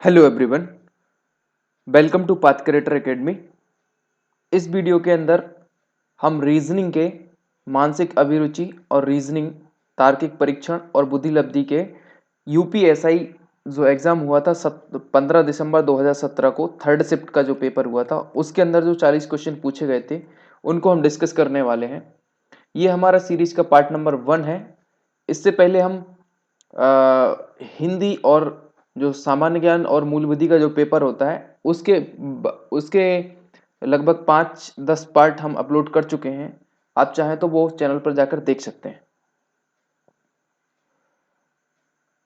Hello everyone, welcome to path creator academy. इस video के अंदर हम रीजनिंग के मानसिक अभिरुचि और रीजनिंग तार्किक परीक्षण और बुद्धिलब्धि के यूपीएसआई जो एग्ज़ाम हुआ था 15 दिसंबर 2017 को थर्ड शिफ्ट का जो पेपर हुआ था उसके अंदर जो 40 क्वेश्चन पूछे गए थे उनको हम डिस्कस करने वाले हैं। ये हमारा सीरीज का पार्ट नंबर 1 है। इससे पहले हम हिंदी और जो सामान्य ज्ञान और मूल विधि का जो पेपर होता है उसके लगभग 5-10 पार्ट हम अपलोड कर चुके हैं। आप चाहें तो वो चैनल पर जाकर देख सकते हैं।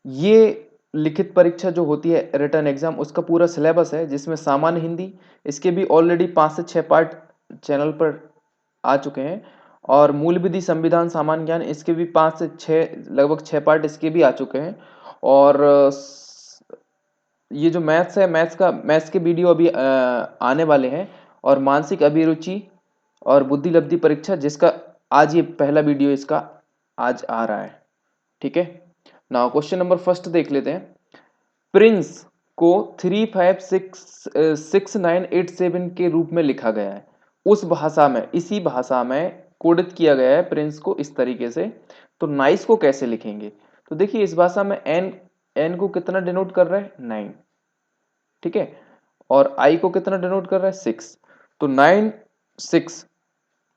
ये लिखित परीक्षा जो होती है रिटर्न एग्जाम उसका पूरा सिलेबस है, जिसमें सामान्य हिंदी इसके भी ऑलरेडी 5 से 6 पार्ट चैनल पर आ चुके हैं और मूल विधि संविधान सामान्य ज्ञान इसके भी 5 से 6 लगभग 6 पार्ट इसके भी आ चुके हैं। और ये जो मैथ्स के वीडियो अभी आने वाले हैं। और मानसिक अभिरुचि और बुद्धिलब्धि परीक्षा जिसका आज ये पहला वीडियो इसका आज आ रहा है। ठीक है, नाउ क्वेश्चन नंबर फर्स्ट देख लेते हैं। प्रिंस को 356987 के रूप में लिखा गया है। उस भाषा में इसी भाषा में कोडित किया गया है प्रिंस को इस तरीके से। तो नाइस को कैसे लिखेंगे? तो देखिए इस भाषा में एन को कितना डिनोट कर रहा है 9, ठीक है, और आई को कितना डिनोट कर रहा है 6। तो 9 6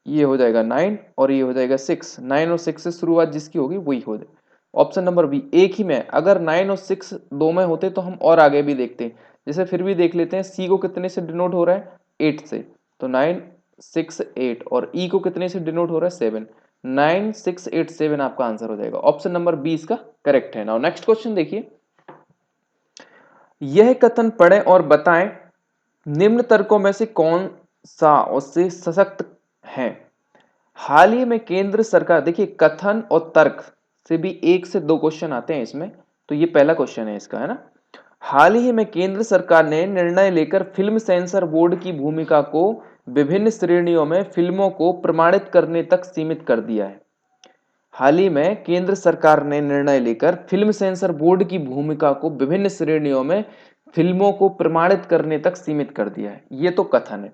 ये हो जाएगा 9 और ये हो जाएगा 6। 9 और 6 से शुरुआत जिसकी होगी वही हो जाए। ऑप्शन नंबर बी एक ही में, अगर 9 और 6 दो में होते तो हम और आगे भी देखते हैं। जैसे फिर भी देख लेते हैं सी को कितने से डिनोट हो रहा है 8 से, तो 9 6 8 और ई को कितने से डिनोट हो रहा है 7। 9 6 8 7 आपका आंसर हो जाएगा। ऑप्शन नंबर बी इसका करेक्ट है। नाउ नेक्स्ट क्वेश्चन देखिए, यह कथन पढ़ें और बताएं निम्न तर्कों में से कौन सा उससे सशक्त है। हाल ही में केंद्र सरकार, देखिए कथन और तर्क से भी 1 से 2 क्वेश्चन आते हैं इसमें, तो ये पहला क्वेश्चन है इसका, है ना। हाल ही में केंद्र सरकार ने निर्णय लेकर फिल्म सेंसर बोर्ड की भूमिका को विभिन्न श्रेणियों में फिल्मों को प्रमाणित करने तक सीमित कर दिया है। हाल ही में केंद्र सरकार ने निर्णय लेकर फिल्म सेंसर बोर्ड की भूमिका को विभिन्न श्रेणियों में फिल्मों को प्रमाणित करने तक सीमित कर दिया है। ये तो कथन है।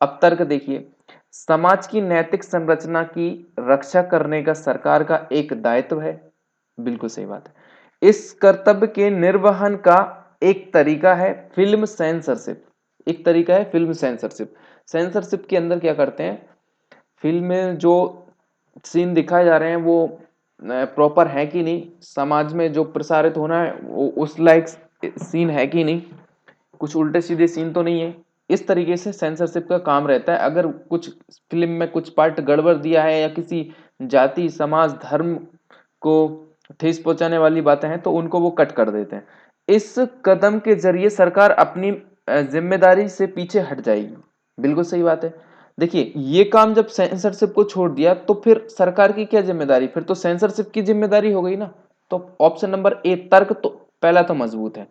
अब तर्क देखिए, समाज की नैतिक संरचना की रक्षा करने का सरकार का एक दायित्व है। बिल्कुल सही बात है। इस कर्तव्य के निर्वहन का एक तरीका है फिल्म सेंसरशिप। एक तरीका है फिल्म सेंसरशिप। सेंसरशिप के अंदर क्या करते हैं, फिल्म में जो सीन दिखाए जा रहे हैं वो प्रॉपर है कि नहीं, समाज में जो प्रसारित होना है वो उस लायक सीन है कि नहीं, कुछ उल्टे सीधे सीन तो नहीं है। इस तरीके से सेंसरशिप का काम रहता है। अगर कुछ फिल्म में कुछ पार्ट गड़बड़ दिया है या किसी जाति समाज धर्म को ठेस पहुंचाने वाली बातें हैं तो उनको वो कट कर देते हैं। इस कदम के जरिए सरकार अपनी जिम्मेदारी से पीछे हट जाएगी। बिल्कुल सही बात है। देखिए ये काम जब सेंसरशिप को छोड़ दिया तो फिर सरकार की क्या जिम्मेदारी, फिर तो सेंसरशिप की जिम्मेदारी हो गई ना। तो ऑप्शन नंबर ए तर्क तो पहला तो मजबूत है।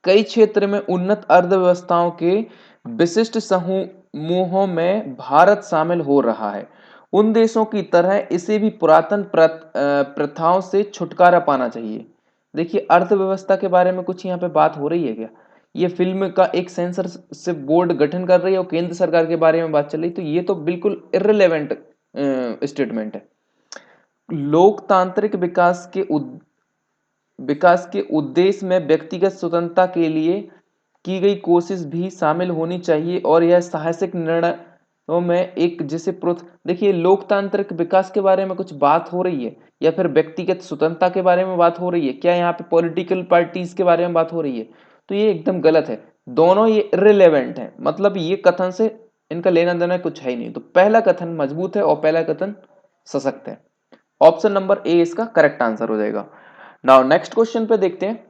कई क्षेत्र में उन्नत अर्थव्यवस्थाओं के विशिष्ट समूहों में भारत शामिल हो रहा है। उन देशों की तरह इसे भी पुरातन प्रथाओं से छुटकारा पाना चाहिए। देखिए अर्थव्यवस्था के बारे में कुछ यहाँ पे बात हो रही है क्या? ये फिल्म का एक सेंसरशिप बोर्ड गठन कर रही है और केंद्र सरकार के बारे में बात चल रही, तो ये तो बिल्कुल इर्रेलेवेंट स्टेटमेंट है। लोकतांत्रिक विकास के उद्देश्य में व्यक्तिगत स्वतंत्रता के लिए की गई कोशिश भी शामिल होनी चाहिए और यह साहसिक निर्णयों में एक जैसे देखिए लोकतांत्रिक विकास के बारे में कुछ बात हो रही है या फिर व्यक्तिगत स्वतंत्रता के बारे में बात हो रही है, क्या यहाँ पे पॉलिटिकल पार्टीज के बारे में बात हो रही है? तो ये एकदम गलत है। दोनों ये इर्रेलेवेंट है, मतलब ये कथन से इनका लेना देना कुछ है ही नहीं। तो पहला कथन मजबूत है और पहला कथन सशक्त है। ऑप्शन नंबर ए इसका करेक्ट आंसर हो जाएगा। नाउ नेक्स्ट क्वेश्चन पे देखते हैं।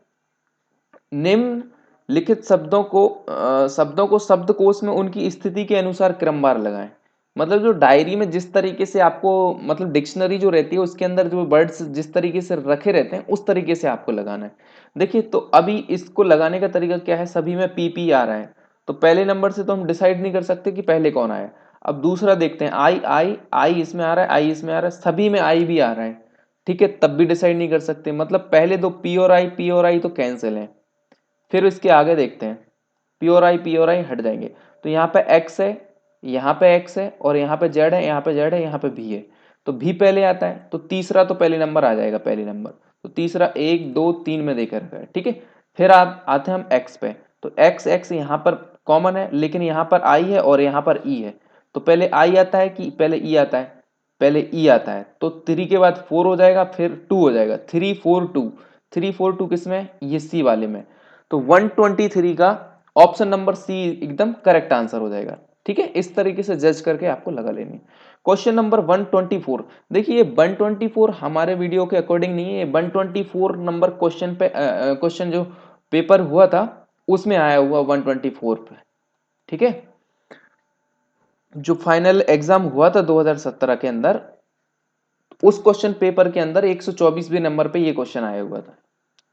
निम्न लिखित शब्दों को शब्दकोश में उनकी स्थिति के अनुसार क्रमवार लगाएं। मतलब जो डायरी में जिस तरीके से आपको, मतलब डिक्शनरी जो रहती है उसके अंदर जो वर्ड्स जिस तरीके से रखे रहते हैं उस तरीके से आपको लगाना है। देखिए तो अभी इसको लगाने का तरीका क्या है, सभी में पीपी आ रहा है तो पहले नंबर से तो हम डिसाइड नहीं कर सकते कि पहले कौन आया। अब दूसरा देखते हैं, आई आई आई इसमें आ रहा है, आई इसमें आ रहा है, सभी में आई भी आ रहा है, ठीक है, तब भी डिसाइड नहीं कर सकते। मतलब पहले दो पी और आई तो कैंसिल है, फिर इसके आगे देखते हैं, पी और आई हट जाएंगे, तो यहाँ पे x है, यहाँ पे x है, और यहाँ पे z है, यहाँ पे z है, यहाँ पे भी है, तो भी पहले आता है, तो तीसरा तो पहले नंबर आ जाएगा, पहले नंबर, तो तीसरा 1 2 3 में देकर रखा है, ठीक है। फिर आप आते हैं हम x पे, तो x यहाँ पर कॉमन है, लेकिन यहाँ पर i है और यहाँ पर e है, तो पहले i आता है कि पहले e आता है, पहले e आता है, तो 3 के बाद 4 हो जाएगा, फिर 2 हो जाएगा, 3 4 2, 3 4 2 किस में, ये c वाले में, तो 123 का ऑप्शन नंबर सी एकदम करेक्ट आंसर हो जाएगा, ठीक है। इस तरीके से जज करके आपको लगा लेनी। क्वेश्चन नंबर 124, देखिए 124 हमारे वीडियो के अकॉर्डिंग नहीं है, 124 नंबर क्वेश्चन पे क्वेश्चन जो पेपर हुआ था उसमें आया हुआ 124 पे, ठीक है। जो फाइनल एग्जाम हुआ था 2017 के अंदर, उस क्वेश्चन पेपर के अंदर 124वें नंबर पे ये क्वेश्चन आया हुआ था,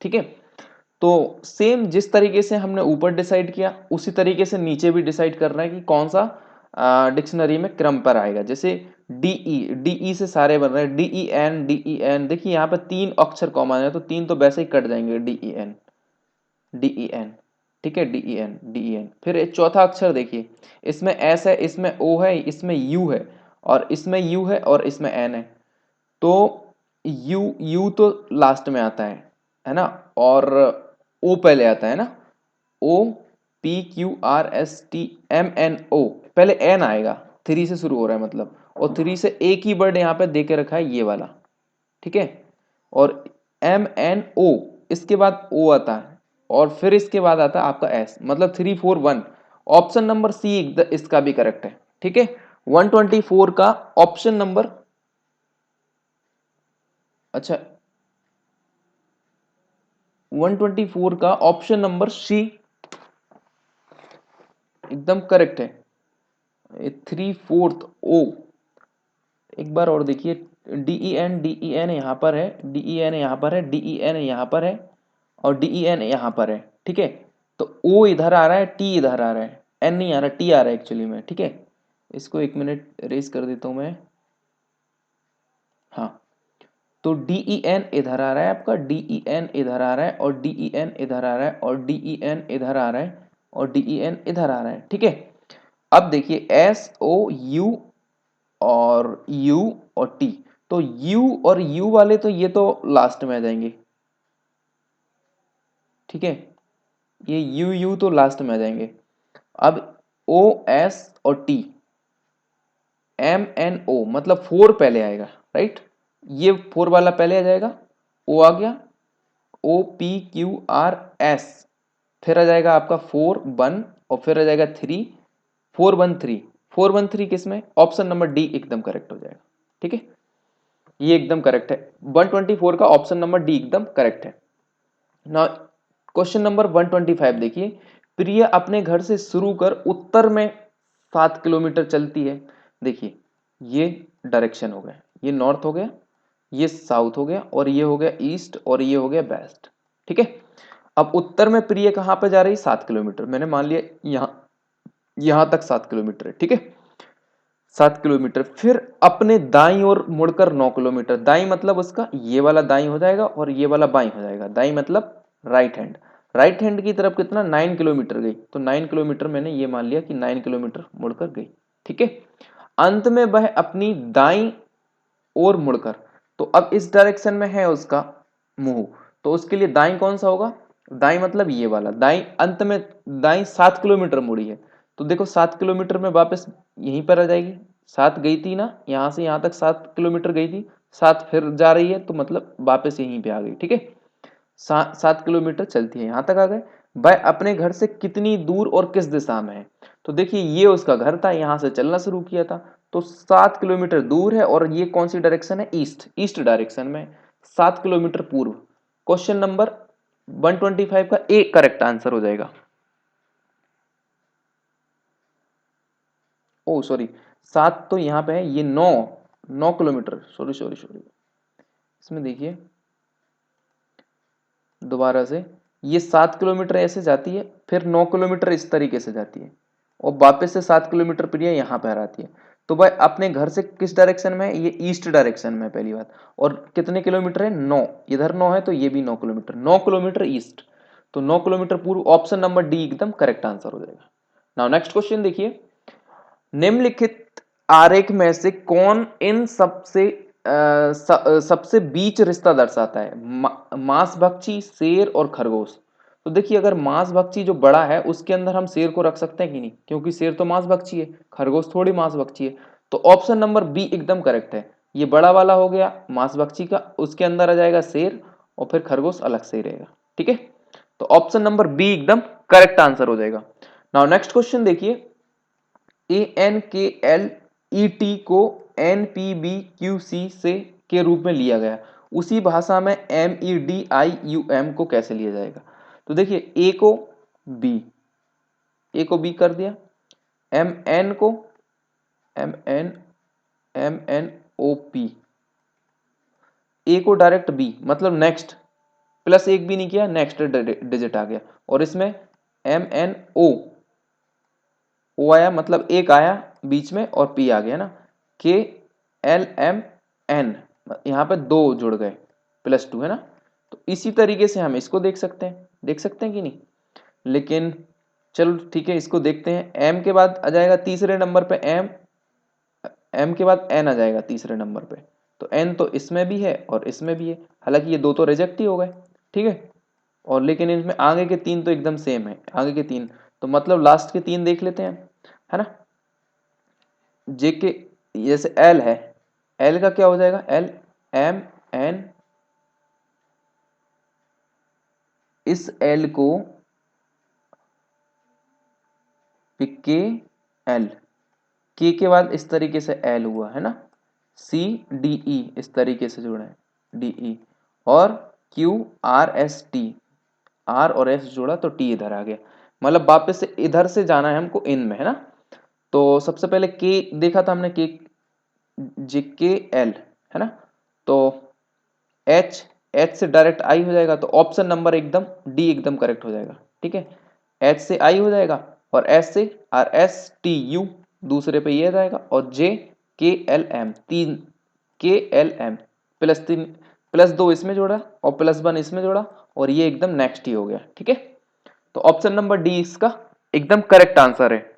ठीक है। तो सेम जिस तरीके से हमने ऊपर डिसाइड किया उसी तरीके से नीचे भी डिसाइड करना है कि कौन सा डिक्शनरी में क्रम पर आएगा। जैसे डीई से सारे बन रहे हैं, डीई एन, देखिए यहाँ पे 3 अक्षर कॉमन है, तो 3 तो वैसे ही कट जाएंगे, डीई एन, ठीक है, डीई एन। फिर एक चौथा अक्षर देखिए, इसमें एस है, इसमें ओ है, इसमें यू है, और इसमें यू है, और इसमें एन है, तो यू तो लास्ट में आता है ना, और ओ पहले आता है ना, ओ PQRSTMNO, पहले एन आएगा, 3 से शुरू हो रहा है मतलब, और 3 से एक ही वर्ड यहाँ पे दे के रखा है ये वाला, ठीक है, और MNO, इसके बाद ओ आता है, और फिर इसके बाद आता है आपका एस, मतलब 3 4 1, ऑप्शन नंबर सी इसका भी करेक्ट है, ठीक है। 124 का ऑप्शन नंबर, अच्छा 124 का ऑप्शन नंबर सी एकदम करेक्ट है। 3 4 ओ, एक बार और देखिए, डीई एन यहाँ पर है, डीई एन यहाँ पर है, डीई एन यहाँ पर है, और डीई एन यहाँ पर है, ठीक है। तो ओ इधर आ रहा है, टी इधर आ रहा है, एन नहीं आ रहा, टी आ रहा है एक्चुअली में, ठीक है। इसको 1 मिनट रेस कर देता हूँ मैं, हाँ, तो डीई एन इधर आ रहा है आपका, डीई एन इधर आ रहा है, और डीई एन इधर आ रहा है, और डीई एन इधर आ रहा है, और डीई एन इधर आ रहा है, ठीक है। अब देखिए एस ओ यू और यू और टी, तो यू और यू वाले तो ये तो लास्ट में आ जाएंगे, ठीक है, ये यू तो लास्ट में आ जाएंगे। अब ओ एस और टी, एम एन ओ, मतलब 4 पहले आएगा, राइट, ये 4 वाला पहले आ जाएगा, ओ आ गया, OPQRS, फिर आ जाएगा आपका 4 1, और फिर आ जाएगा 3 4 1 3 किस में, ऑप्शन नंबर डी एकदम करेक्ट हो जाएगा, ठीक है, ये एकदम करेक्ट है, 124 का ऑप्शन नंबर डी एकदम करेक्ट है ना। क्वेश्चन नंबर 125 देखिए, प्रिया अपने घर से शुरू कर उत्तर में 7 किलोमीटर चलती है, देखिए ये डायरेक्शन हो गया, ये नॉर्थ हो गया, ये साउथ हो गया, और ये हो गया ईस्ट, और ये हो गया वेस्ट, ठीक है। अब उत्तर में प्रिय कहाँ पे जा रही है, 7 किलोमीटर, मैंने मान लिया यहां तक 7 किलोमीटर है, ठीक है, 7 किलोमीटर। फिर अपने दाई ओर मुड़कर 9 किलोमीटर, दाई मतलब उसका ये वाला दाई हो जाएगा, और ये वाला बाई हो जाएगा, दाई मतलब राइट हैंड, राइट हैंड की तरफ कितना 9 किलोमीटर गई, तो 9 किलोमीटर मैंने ये मान लिया कि 9 किलोमीटर मुड़कर गई, ठीक है। अंत में वह अपनी दाई ओर मुड़कर, तो अब इस डायरेक्शन में है उसका मुंह, तो उसके लिए दाई कौन सा होगा, दाई मतलब ये वाला दाई, अंत में दाई 7 किलोमीटर मुड़ी है, तो देखो 7 किलोमीटर में वापस यहीं पर आ जाएगी, 7 गई थी ना, यहां से यहां तक 7 किलोमीटर गई थी, 7 फिर जा रही है, तो मतलब वापस यहीं पे आ गई, ठीक है। 7 किलोमीटर चलती है, यहां तक आ गए। वह अपने घर से कितनी दूर और किस दिशा में है, तो देखिए ये उसका घर था, यहां से चलना शुरू किया था, तो 7 किलोमीटर दूर है, और ये कौन सी डायरेक्शन है, ईस्ट, ईस्ट डायरेक्शन में, 7 किलोमीटर पूर्व। क्वेश्चन नंबर 125 का एक करेक्ट आंसर हो जाएगा। ओ सॉरी, 7 तो यहाँ पे है, ये 9 9 किलोमीटर, सॉरी सॉरी सॉरी, इसमें देखिए दोबारा से, ये 7 किलोमीटर ऐसे जाती है, फिर 9 किलोमीटर इस तरीके से जाती है, और वापस से 7 किलोमीटर प्रिया यहाँ पर आती है, तो भाई अपने घर से किस डायरेक्शन में है, ये ईस्ट डायरेक्शन में है पहली बात, और कितने किलोमीटर है, 9, इधर 9 है, तो ये भी 9 किलोमीटर, 9 किलोमीटर ईस्ट, तो 9 किलोमीटर पूर्व, ऑप्शन नंबर डी एकदम करेक्ट आंसर हो जाएगा। नाउ नेक्स्ट क्वेश्चन देखिए, निम्नलिखित आरेख में से कौन इन सबसे बीच रिश्ता दर्शाता है? मांस भक्षी, शेर और खरगोश। तो देखिए, अगर मांस भक्षी जो बड़ा है उसके अंदर हम शेर को रख सकते हैं कि नहीं, क्योंकि शेर तो मांस भक्षी है, खरगोश थोड़ी मांस भक्षी है। तो ऑप्शन नंबर बी एकदम करेक्ट है। ये बड़ा वाला हो गया मांस भक्षी का, उसके अंदर आ जाएगा शेर और फिर खरगोश अलग से ही रहेगा। ठीक है, तो ऑप्शन नंबर बी एकदम करेक्ट आंसर हो जाएगा। नाउ नेक्स्ट क्वेश्चन देखिए, ANKLET को NPBQC से के रूप में लिया गया, उसी भाषा में MEDIUM को कैसे लिया जाएगा? तो देखिए, ए को बी कर दिया, MN को MNOP, ए को डायरेक्ट बी मतलब नेक्स्ट, प्लस एक भी नहीं किया, नेक्स्ट डिजिट आ गया, और इसमें MNO ओ आया मतलब एक आया बीच में और पी आ गया ना, KLMN यहाँ पे दो जुड़ गए, +2 है ना। तो इसी तरीके से हम इसको देख सकते हैं कि नहीं? लेकिन चलो ठीक है, इसको देखते हैं। एम के बाद आ जाएगा तीसरे नंबर पे एम के बाद एन आ जाएगा तीसरे नंबर पे, तो एन तो इसमें भी है और इसमें भी है, हालांकि ये दो तो रिजेक्ट ही हो गए। ठीक है, और लेकिन इनमें आगे के तीन तो एकदम सेम है, आगे के तीन तो मतलब लास्ट के तीन देख लेते हैं, है ना। जे के जैसे एल है, एल का क्या हो जाएगा? LMN, इस एल को KL, के बाद इस तरीके से एल हुआ है ना, CDE इस तरीके से जुड़ा है, DE, और QRST, R और S जोड़ा तो T इधर आ गया, मतलब वापस से इधर से जाना है हमको इन में, है ना। तो सबसे पहले के देखा था हमने, के JKL है ना, तो एच से डायरेक्ट आई हो जाएगा, तो ऑप्शन नंबर एकदम डी एकदम करेक्ट हो जाएगा। ठीक है, एच से आई हो जाएगा और एस से RSTU दूसरे पे ये जाएगा, और JKLM, तीन KLM, +3 +2 इसमें जोड़ा और +1 इसमें जोड़ा, और ये एकदम नेक्स्ट ही हो गया। ठीक है, तो ऑप्शन नंबर डी इसका एकदम करेक्ट आंसर है।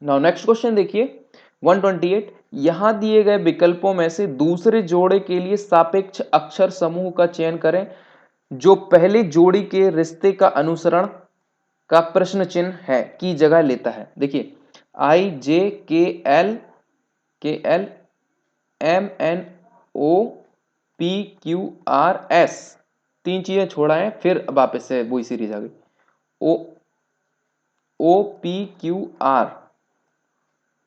नाउ नेक्स्ट क्वेश्चन देखिए 128, यहां दिए गए विकल्पों में से दूसरे जोड़े के लिए सापेक्ष अक्षर समूह का चयन करें जो पहले जोड़ी के रिश्ते का अनुसरण का प्रश्न चिन्ह है की जगह लेता है। देखिए, IJKL MNOPQRS, तीन चीजें छोड़ा है, फिर वापस से वही सीरीज आ गई, ओ OPQR,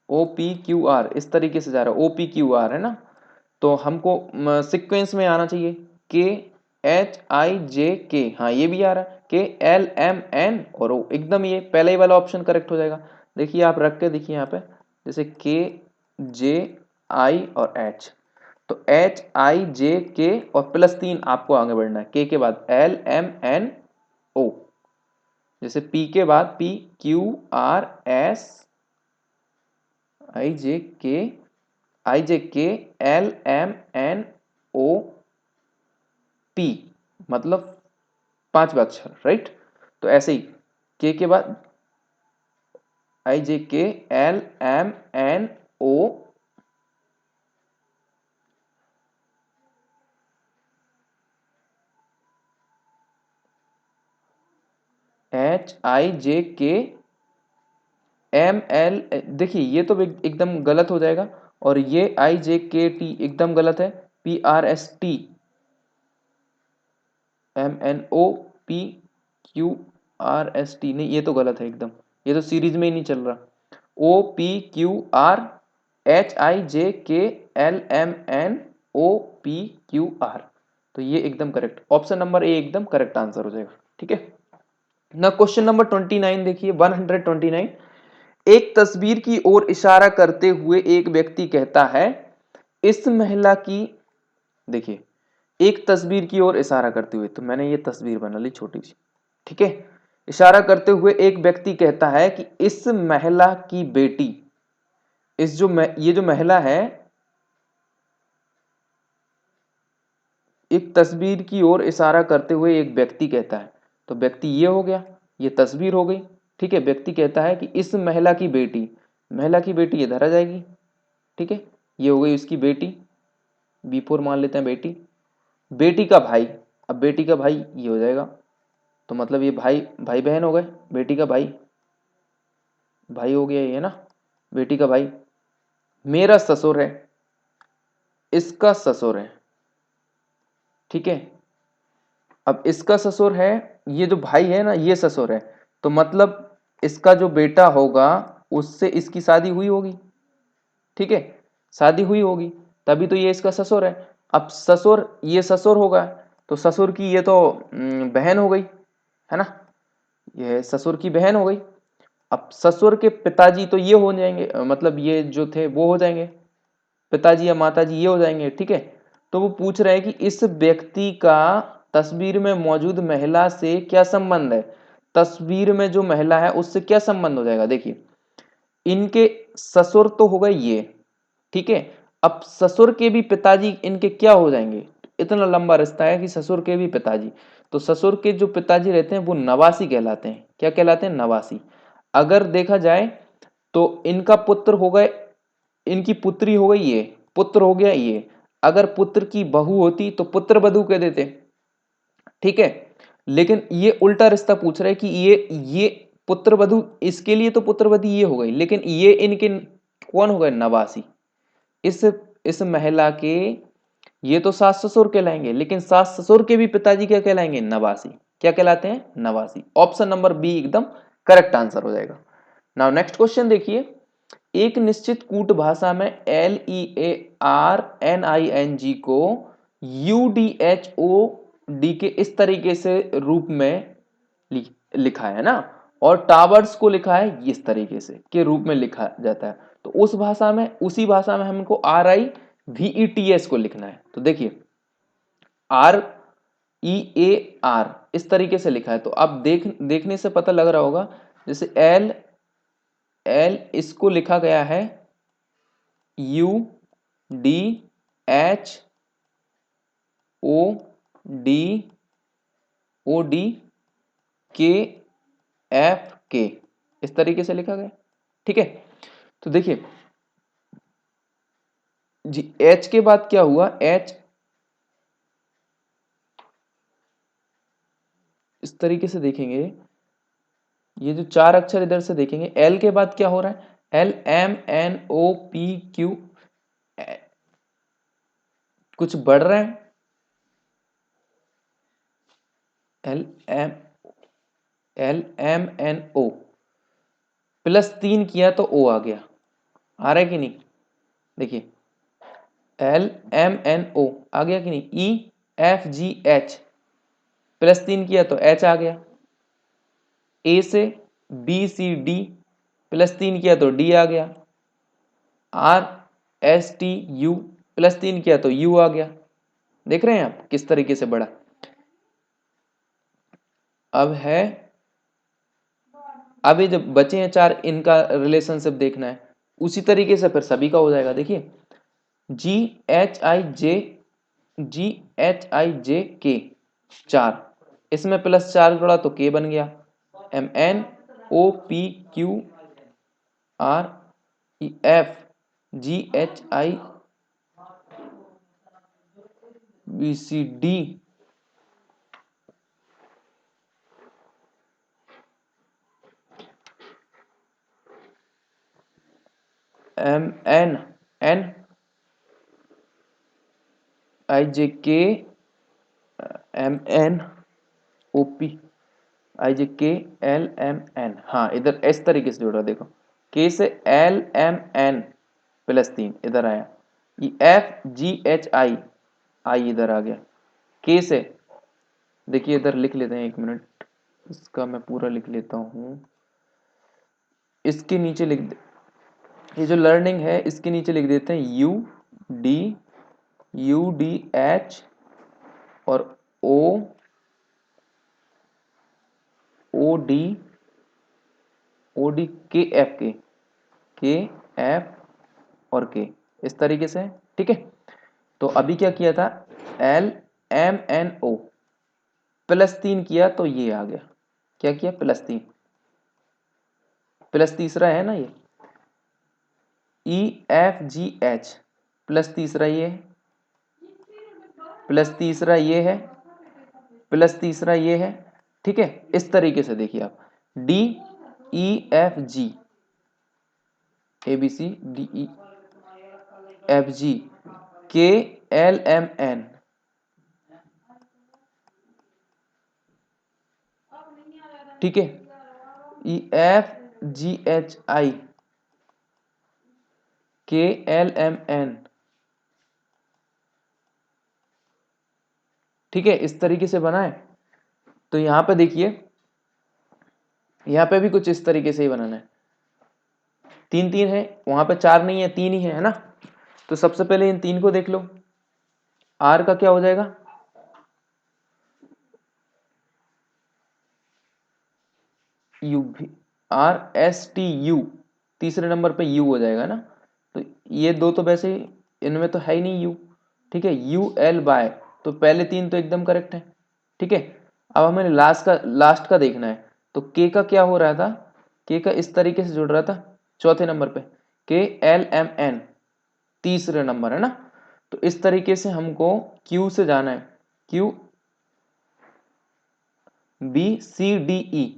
OPQR इस तरीके से जा रहा है, OPQR है ना। तो हमको सीक्वेंस में आना चाहिए, KHIJK, हाँ ये भी आ रहा है, KLMN और O, एकदम ये पहले ही वाला ऑप्शन करेक्ट हो जाएगा। देखिए आप रख के देखिए यहाँ पे, जैसे KJI और H, तो HIJK और +3 आपको आगे बढ़ना है, K के बाद LMNO, जैसे P के बाद PQRS IJK LMNOP, मतलब पांचवा अक्षर, राइट। तो ऐसे ही के बाद IJK LMNO HIJK ML, देखिए ये तो एकदम गलत हो जाएगा, और ये IJKT एकदम गलत है, PRST MNOPQRST नहीं, ये तो गलत है एकदम, ये तो सीरीज में ही नहीं चल रहा। OPQRHIJKLMNOPQR, तो ये एकदम करेक्ट, ऑप्शन नंबर ए एकदम करेक्ट आंसर हो जाएगा। ठीक है ना, क्वेश्चन नंबर 29 देखिए 129, एक तस्वीर की ओर इशारा करते हुए एक व्यक्ति कहता है, इस महिला की, देखिए एक तस्वीर की ओर इशारा करते हुए, तो मैंने ये तस्वीर बना ली छोटी सी। ठीक है, इशारा करते हुए एक व्यक्ति कहता है कि इस महिला की बेटी, ये जो महिला है, एक तस्वीर की ओर इशारा करते हुए एक व्यक्ति कहता है, तो व्यक्ति ये हो गया, ये तस्वीर हो गई। ठीक है, व्यक्ति कहता है कि इस महिला की बेटी इधर आ जाएगी। ठीक है, ये हो गई उसकी बेटी, B4 मान लेते हैं बेटी। बेटी का भाई, अब बेटी का भाई ये हो जाएगा, तो मतलब ये भाई भाई बहन हो गए। बेटी का भाई भाई हो गया ये ना, बेटी का भाई। मेरा ससुर है, इसका ससुर है। ठीक है, अब इसका ससुर है, ये जो भाई है ना ये ससुर है, तो मतलब इसका जो बेटा होगा उससे इसकी शादी हुई होगी। ठीक है, शादी हुई होगी, तभी तो ये इसका ससुर है। अब ससुर, ये ससुर होगा, तो ससुर की ये तो बहन हो गई, है ना, ये ससुर की बहन हो गई। अब ससुर के पिताजी तो ये हो जाएंगे, मतलब ये जो थे वो हो जाएंगे, पिताजी या माताजी ये हो जाएंगे। ठीक है, तो वो पूछ रहे हैं कि इस व्यक्ति का तस्वीर में मौजूद महिला से क्या संबंध है। तस्वीर में जो महिला है उससे क्या संबंध हो जाएगा, देखिए इनके ससुर तो हो गए ये। ठीक है, अब ससुर के भी पिताजी इनके क्या हो जाएंगे, इतना लंबा रिश्ता है कि ससुर के भी पिताजी, तो ससुर के जो पिताजी रहते हैं वो नवासी कहलाते हैं। क्या कहलाते हैं, नवासी। अगर देखा जाए तो इनका पुत्र हो गए, इनकी पुत्री हो गई ये, पुत्र हो गया ये। अगर पुत्र की बहू होती तो पुत्र वधू कह देते। ठीक है, लेकिन ये उल्टा रिश्ता पूछ रहे हैं कि ये पुत्र वधू, इसके लिए तो पुत्र वधू ये हो गई, लेकिन ये इनके कौन हो गए, नवासी। इस इस महिला के ये तो सास ससुर कहलाएंगे, लेकिन सास ससुर के भी पिताजी क्या कहलाएंगे, नवासी। क्या कहलाते हैं, नवासी। ऑप्शन नंबर बी एकदम करेक्ट आंसर हो जाएगा। नाउ नेक्स्ट क्वेश्चन देखिए, एक निश्चित कूट भाषा में LEARNING को UDHOD के इस तरीके से रूप में लिखा है ना, और टावर्स को लिखा है इस तरीके से के रूप में लिखा जाता है। तो उस भाषा में, उसी भाषा में हमको RIVETS को लिखना है। तो देखिए REAR इस तरीके से लिखा है, तो अब देखने से पता लग रहा होगा, जैसे एल एल इसको लिखा गया है UDHODKFK, इस तरीके से लिखा गया। ठीक है, तो देखिए जी एच के बाद क्या हुआ, एच इस तरीके से देखेंगे, ये जो चार अक्षर इधर से देखेंगे, एल के बाद क्या हो रहा है, LMNOPQ, कुछ बढ़ रहा है, LMNO +3 किया तो O आ गया, आ रहा है कि नहीं, देखिए LMNO आ गया कि नहीं, EFGH +3 किया तो H आ गया, A से BCD +3 किया तो D आ गया, RSTU +3 किया तो U आ गया। देख रहे हैं आप किस तरीके से बढ़ा। अब है, अब ये जब बचे हैं चार, इनका रिलेशनशिप देखना है, उसी तरीके से फिर सभी का हो जाएगा। देखिए GHIJ चार, इसमें +4 जोड़ा तो K बन गया, MNOPQREFGHIBCD MNIJKLMN, हाँ इधर इस तरीके से जोड़ा, देखो K से LMN +3 इधर आया, ये FGHI आई इधर आ गया, K से देखिए इधर लिख लेते हैं, 1 मिनट इसका मैं पूरा लिख लेता हूँ, इसके नीचे लिख दे, ये जो लर्निंग है इसके नीचे लिख देते हैं UDH और KF और K इस तरीके से। ठीक है, तो अभी क्या किया था, LMNO +3 किया तो ये आ गया, क्या किया, +3, प्लस तीसरा है ना ये EFGH, प्लस तीसरा ये है, प्लस तीसरा ये है, प्लस तीसरा ये है, ठीक है। इस तरीके से देखिए आप DEFG, ABCDEFG, KLMN, ठीक है, EFGHI, KLMN, ठीक है। इस तरीके से बना है। तो यहां पे देखिए, यहां पे भी कुछ इस तरीके से ही बनाना है। 3 3 है, वहां पे 4 नहीं है, 3 ही है ना। तो सबसे पहले इन 3 को देख लो। R का क्या हो जाएगा, RSTU, तीसरे नंबर पे U हो जाएगा ना। तो ये दो तो वैसे ही इनमें तो है ही नहीं U, ठीक है। UL/, तो पहले 3 तो एकदम करेक्ट है, ठीक है। अब हमें लास्ट का देखना है। तो K का क्या हो रहा था, K का इस तरीके से जुड़ रहा था चौथे नंबर पे, KLMN तीसरे नंबर है ना। तो इस तरीके से हमको Q से जाना है, QBCDE,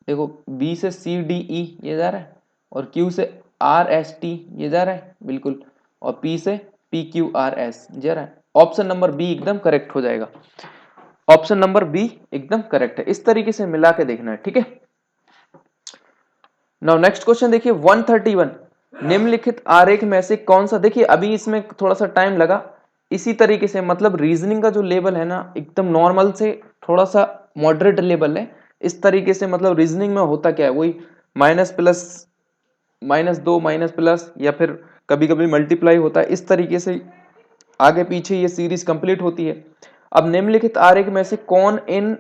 देखो B से CDE ये जा रहा है, और Q से RST ये जा रहा है बिल्कुल, और P से PQRS जा रहा है। ऑप्शन नंबर बी एकदम करेक्ट हो जाएगा, ऑप्शन नंबर बी एकदम करेक्ट है। इस तरीके से मिला के देखना है, ठीक है। नाउ नेक्स्ट क्वेश्चन देखिए 131, निम्नलिखित आरेख में से कौन सा, देखिए अभी इसमें थोड़ा सा टाइम लगा। इसी तरीके से मतलब रीजनिंग का जो लेवल है ना, एकदम नॉर्मल से थोड़ा सा मॉडरेट लेवल है। इस तरीके से मतलब रीजनिंग में होता क्या है, वही माइनस प्लस, -2 माइनस प्लस, या फिर कभी कभी मल्टीप्लाई होता है। इस तरीके से आगे पीछे ये सीरीज कंप्लीट होती है। अब निम्नलिखित आरेख में से कौन इन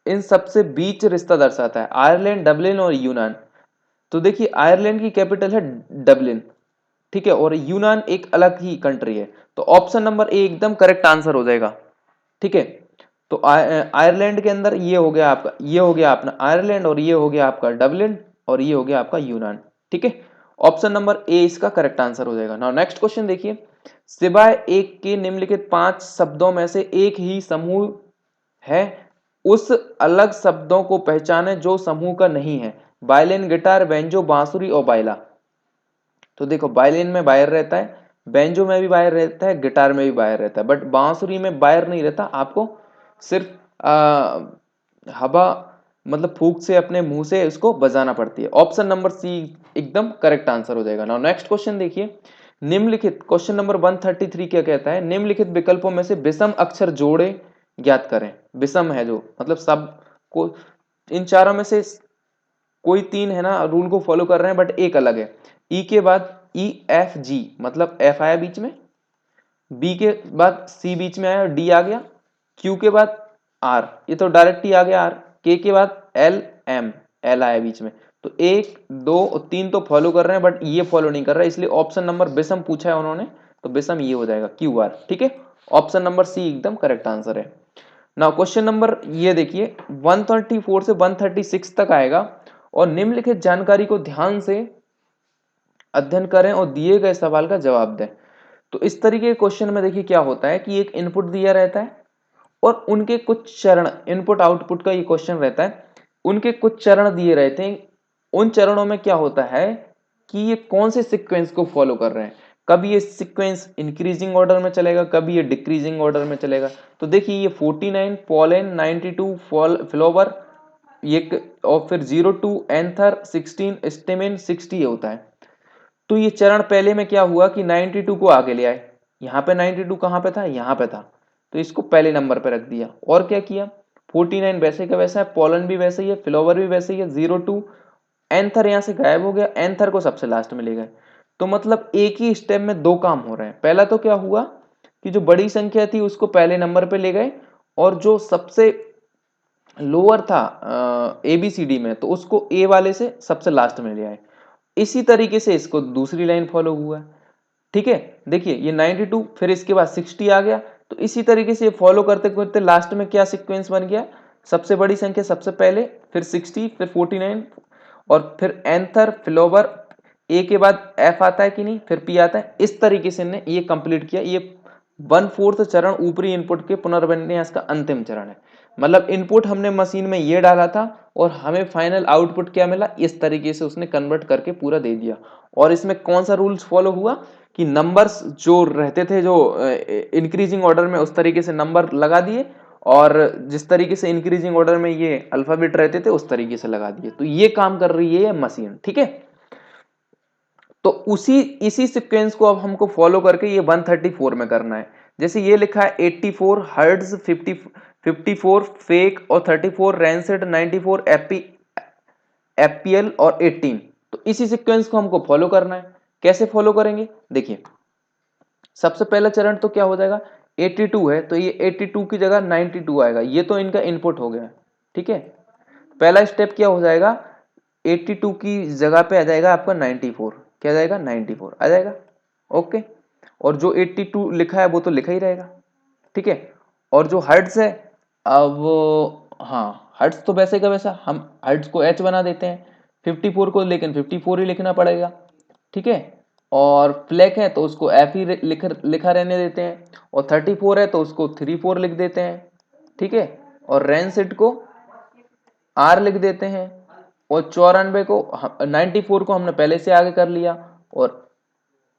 इन सबसे बीच रिश्ता दर्शाता है, आयरलैंड, डबलिन और यूनान। तो देखिए आयरलैंड की कैपिटल है डबलिन, ठीक है, और यूनान एक अलग ही कंट्री है। तो ऑप्शन नंबर ए एकदम करेक्ट आंसर हो जाएगा, ठीक है। तो आयरलैंड के अंदर ये हो गया आपका, ये हो गया अपना आयरलैंड, और ये हो गया आपका डबलिन, और ये हो गया आपका यूनान, ठीक है। ऑप्शन नंबर ए इसका करेक्ट आंसर हो जाएगा। नाउ नेक्स्ट क्वेश्चन देखिए, सिवाय एक के निम्नलिखित 5 शब्दों में से एक ही समूह है, उस अलग शब्दों को पहचाने जो समूह का नहीं है। वायलिन, गिटार, बेंजो, बांसुरी और बाइला। तो देखो वायलिन में वायर रहता है, बेंजो में भी वायर रहता है, गिटार में भी वायर रहता है, बट बांसुरी में वायर नहीं रहता। आपको सिर्फ हवा मतलब फूंक से अपने मुंह से इसको बजाना पड़ती है। ऑप्शन नंबर सी एकदम करेक्ट आंसर हो जाएगा। नाउ नेक्स्ट क्वेश्चन देखिए, निम्नलिखित क्वेश्चन नंबर 133 क्या कहता है, निम्नलिखित विकल्पों में से विषम अक्षर जोड़े ज्ञात करें। विषम है जो मतलब सब को, इन चारों में से कोई 3 है ना रूल को फॉलो कर रहे हैं, बट एक अलग है। ई के बाद EFG मतलब F आया बीच में, बी के बाद C बीच में आया, D आ गया, Q के बाद R, ये तो डायरेक्ट ही आ गया R, K के बाद L आया बीच में। तो 1 2 और 3 तो फॉलो कर रहे हैं, बट ये फॉलो नहीं कर रहा है, इसलिए ऑप्शन नंबर विषम पूछा है उन्होंने, तो विषम ये हो जाएगा QR, ठीक है। ऑप्शन नंबर सी एकदम करेक्ट आंसर है। नाउ क्वेश्चन नंबर ये देखिए 134 से 136 तक आएगा, और निम्नलिखित जानकारी को ध्यान से अध्ययन करें और दिए गए सवाल का जवाब दें। तो इस तरीके के क्वेश्चन में देखिए क्या होता है कि एक इनपुट दिया रहता है, और उनके कुछ चरण, इनपुट आउटपुट का ये क्वेश्चन रहता है, उनके कुछ चरण दिए रहते हैं। उन चरणों में क्या होता है कि ये कौन से सीक्वेंस को फॉलो कर रहे हैं, कभी ये सीक्वेंस इंक्रीजिंग ऑर्डर में चलेगा, कभी ये डिक्रीजिंग ऑर्डर में चलेगा। तो देखिए ये 49 पोलन, 92 फ्लावर, ये और फिर 02 एंथर, 16 स्टेमिन, 60 होता है। तो ये चरण पहले में क्या हुआ कि 92 को आगे ले आए, यहाँ पे 92 कहाँ पे था, यहाँ पे था, तो इसको पहले नंबर पे रख दिया। और क्या किया, 49 वैसे का वैसा है, पोलन भी वैसे ही है, फ्लावर भी वैसे ही है, 02 एंथर यहाँ से गायब हो गया, एंथर को सबसे लास्ट में ले गए। तो मतलब एक ही स्टेप में दो काम हो रहे हैं। पहला तो क्या हुआ कि जो बड़ी संख्या थी उसको पहले नंबर पे ले गए, और जो सबसे लोअर था ABCD में, तो उसको A वाले से सबसे लास्ट में ले आए। इसी तरीके से इसको दूसरी लाइन फॉलो हुआ है, ठीक है। देखिए ये 92 फिर इसके बाद 60 आ गया, तो इसी तरीके से फॉलो करते करते लास्ट में क्या सीक्वेंस बन गया, सबसे बड़ी संख्या सबसे पहले, फिर 60, फिर 49 और फिर एंथर फ्लोवर, ए के बाद एफ आता है कि नहीं, फिर पी आता है। इस तरीके से ने ये कंप्लीट किया। ये 1/4 चरण ऊपरी इनपुट के पुनर्विन्यास का अंतिम चरण है। मतलब इनपुट हमने मशीन में ये डाला था और हमें फाइनल आउटपुट क्या मिला, इस तरीके से उसने कन्वर्ट करके पूरा दे दिया। और इसमें कौन सा रूल्स फॉलो हुआ कि नंबर्स जो रहते थे जो इंक्रीजिंग ऑर्डर में, उस तरीके से नंबर लगा दिए, और जिस तरीके से इंक्रीजिंग ऑर्डर में ये अल्फाबेट रहते थे उस तरीके से लगा दिए। तो ये काम कर रही है ये मशीन, ठीक है। तो इसी सीक्वेंस को अब हमको फॉलो करके ये 134 में करना है। जैसे ये लिखा है 84 हर्ट्ज, 54 फेक और 34 रैंसेड, 94 एपीएल और 18। तो इसी सीक्वेंस को हमको फॉलो करना है। कैसे फॉलो करेंगे, देखिए सबसे पहला चरण तो क्या हो जाएगा, 82 है तो ये 82 की जगह 92 आएगा। ये तो इनका इनपुट हो गया, ठीक है। पहला स्टेप क्या हो जाएगा, 82 की जगह पे आ जाएगा आपका 94। क्या जाएगा, 94 आ जाएगा, ओके। और जो 82 लिखा है वो तो लिखा ही रहेगा, ठीक है। और जो हर्ट्ज है, अब हाँ हर्ट्ज तो वैसे का वैसा हम हर्ट्ज को एच बना देते हैं, 54 को लेकिन 54 ही लिखना पड़ेगा, ठीक है। और फ्लैक है तो उसको एफ ही लिखा रहने देते हैं, और 34 है तो उसको 34 लिख देते हैं, ठीक है। और रैंसिड को आर लिख देते हैं, और 94 को 94 को हमने पहले से आगे कर लिया, और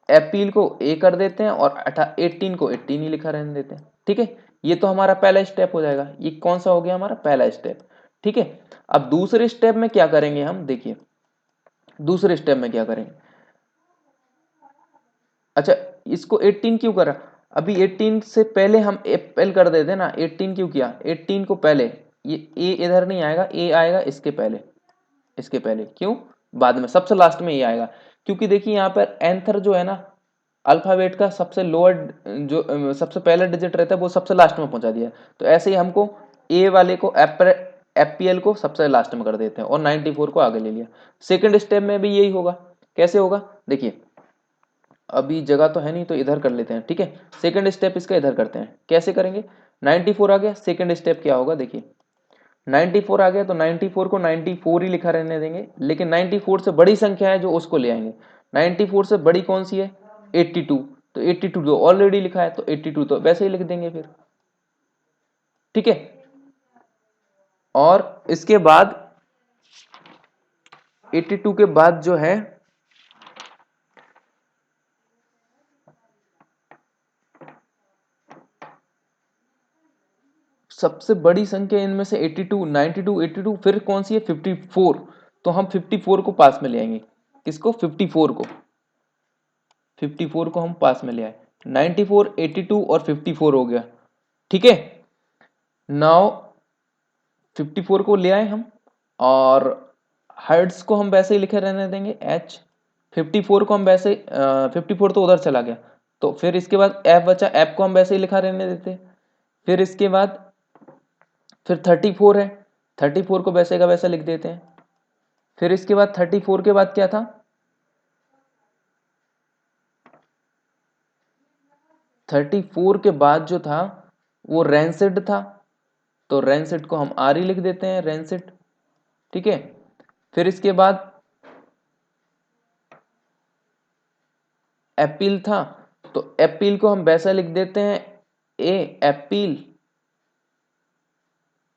एपील को ए कर देते हैं, और 18 को 18 ही लिखा रहने देते हैं, ठीक है। ये तो हमारा पहला स्टेप हो जाएगा। ये कौन सा हो गया, हमारा पहला स्टेप, ठीक है। अब दूसरे स्टेप में क्या करेंगे हम, देखिए दूसरे स्टेप में क्या करेंगे। अच्छा, इसको 18 क्यों करा, अभी 18 से पहले हम एप्पल कर देते ना, 18 क्यों किया, 18 को पहले, ये ए इधर नहीं आएगा, ए आएगा इसके पहले, इसके पहले क्यों, बाद में सबसे लास्ट में ये आएगा। क्योंकि देखिए यहाँ पर एंथर जो है ना, अल्फाबेट का सबसे लोअर जो सबसे पहला डिजिट रहता है वो सबसे लास्ट में पहुंचा दिया। तो ऐसे ही हमको ए वाले को एपीएल को सबसे लास्ट में कर देते हैं, और 94 को आगे ले लिया। सेकंड स्टेप में भी यही होगा। कैसे होगा, देखिए अभी जगह तो है नहीं तो इधर कर लेते हैं, ठीक है। सेकंड स्टेप इसका इधर करते हैं, कैसे करेंगे, 94 आ गया, सेकंड स्टेप क्या होगा, देखिए 94 आ गया तो 94 को 94 ही लिखा रहने देंगे, लेकिन 94 से बड़ी संख्या है जो उसको ले आएंगे। 94 से बड़ी कौन सी है, 82, तो 82 जो ऑलरेडी लिखा है तो 82 तो वैसे ही लिख देंगे फिर, ठीक है। और इसके बाद 82 के बाद जो है सबसे बड़ी संख्या इनमें से 82, 92, 82, फिर कौन सी है 54। तो हम 54 को पास में ले आएंगे, किसको, 54 को, 54 को हम पास में ले आए। 94, 82 और 54 हो गया, ठीक है। नाउ 54 को ले आए हम, और हर्ट्ज को हम वैसे ही लिखे रहने देंगे एच। 54 को हम वैसे 54 तो उधर चला गया, तो फिर इसके बाद एफ बचा, एफ को हम वैसे ही लिखा रहने देते। फिर इसके बाद फिर 34 है, 34 को वैसे का वैसा लिख देते हैं। फिर इसके बाद 34 के बाद क्या था, 34 के बाद जो था वो रैंसिड था, तो रैंसिड को हम आर ही लिख देते हैं, रैंसिड, ठीक है। फिर इसके बाद एप्पल था, तो एप्पल को हम वैसा लिख देते हैं ए, एप्पल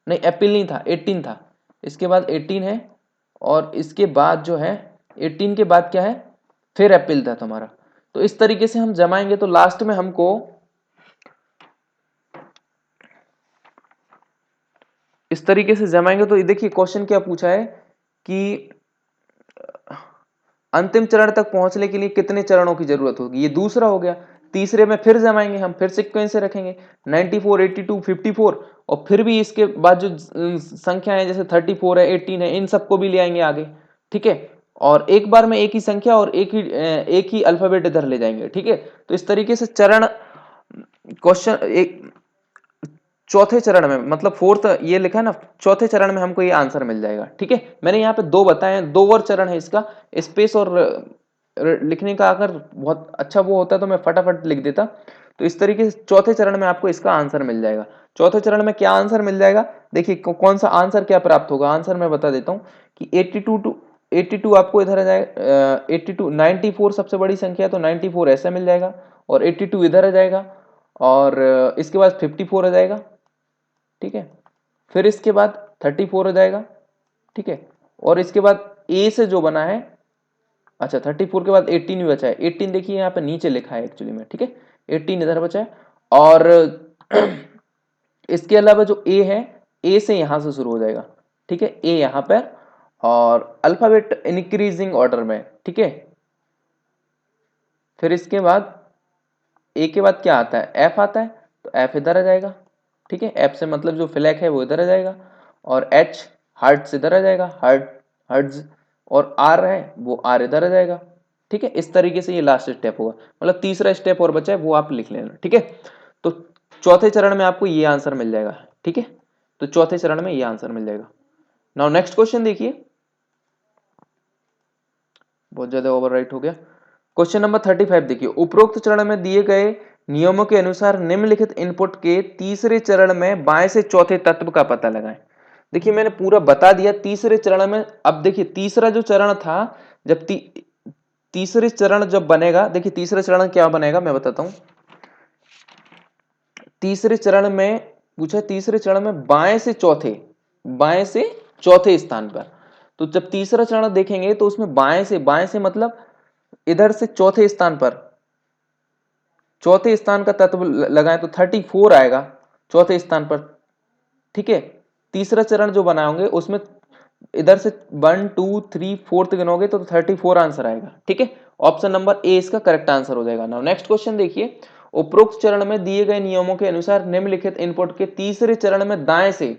नहीं, एप्पल नहीं था, 18 था। इसके बाद 18 है, और इसके बाद जो है 18 के बाद क्या है, फिर एप्पल था तुम्हारा। तो इस तरीके से हम जमाएंगे तो लास्ट में हमको इस तरीके से जमाएंगे तो देखिए क्वेश्चन क्या पूछा है कि अंतिम चरण तक पहुंचने के लिए कितने चरणों की जरूरत होगी, ये दूसरा हो गया। तीसरे में फिर जमाएंगे हम, फिर सीक्वेंस से रखेंगे 94, 82, 54, और फिर भी इसके बाद जो संख्या है जैसे 34 है, 18 है, इन सबको भी ले आएंगे आगे, ठीक है। और एक बार में एक ही संख्या और एक ही अल्फाबेट इधर ले जाएंगे, ठीक है। तो इस तरीके से चरण क्वेश्चन एक चौथे चरण में, मतलब फोर्थ ये लिखा है ना, चौथे चरण में हमको ये आंसर मिल जाएगा, ठीक है। मैंने यहाँ पे दो बताए हैं, दो और चरण है इसका, स्पेस और लिखने का अगर बहुत अच्छा वो होता तो मैं फटाफट लिख देता। तो इस तरीके से चौथे चरण में आपको इसका आंसर मिल जाएगा। चौथे चरण में क्या आंसर मिल जाएगा, देखिए कौन सा आंसर क्या प्राप्त होगा, आंसर मैं बता देता हूँ कि 82 आपको इधर आ जाएगा, 82 94 सबसे बड़ी संख्या है तो 94 ऐसा मिल जाएगा, और 82 इधर आ जाएगा, और इसके बाद 54 आ जाएगा, ठीक है। फिर इसके बाद 34 हो जाएगा, ठीक है। और इसके बाद ए से जो बना है, अच्छा 34 के बाद 18 भी बचा है, 18 देखिए यहाँ पे नीचे लिखा है एक्चुअली में, ठीक है, 18 इधर बचा है। और इसके अलावा जो ए है, ए से यहां से शुरू हो जाएगा, ठीक है, ए यहां पर, और अल्फाबेट इंक्रीजिंग ऑर्डर में, ठीक है। फिर इसके बाद ए के बाद क्या आता है, एफ आता है, तो एफ इधर आ जाएगा, ठीक है, एफ से मतलब जो फ्लैग है वो इधर आ जाएगा, और एच हार्ट इधर आ जाएगा, हर्ट्ज, और आर है वो आर इधर आ जाएगा, ठीक है। इस तरीके से ये लास्ट स्टेप होगा, मतलब तीसरा स्टेप और बचा है वो आप लिख लेना, ठीक है। तो चौथे चरण में आपको ये आंसर मिल जाएगा, ठीक है। तो चौथे चरण में ये आंसर मिल जाएगा। नाउ नेक्स्ट क्वेश्चन देखिए, बहुत ज्यादा ओवरराइट हो गया। क्वेश्चन नंबर 35 देखिए, उपरोक्त चरण में दिए गए नियमों के अनुसार निम्नलिखित इनपुट के तीसरे चरण में बाएं से चौथे तत्व का पता लगाएं। देखिए मैंने पूरा बता दिया तीसरे चरण में। अब देखिए तीसरा जो चरण था, जब तीसरे चरण जब बनेगा, देखिए तीसरे चरण क्या बनेगा मैं बताता हूं। तीसरे चरण में पूछा, तीसरे चरण में बाएं से चौथे स्थान पर। तो जब तीसरा चरण देखेंगे तो उसमें बाएं से मतलब इधर से चौथे स्थान पर, चौथे स्थान का तत्व लगाएं तो 34 आएगा चौथे स्थान पर, ठीक है। तीसरा चरण जो बनाओगे उसमें इधर से 1 2 3 4 गिनोगे तो 34 आंसर आएगा, ठीक है। ऑप्शन नंबर ए इसका करेक्ट आंसर हो जाएगा। नाउ नेक्स्ट क्वेश्चन देखिए, उपरोक्त चरण में दिए गए नियमों के अनुसार निम्नलिखित इनपुट के तीसरे चरण में दाएं से,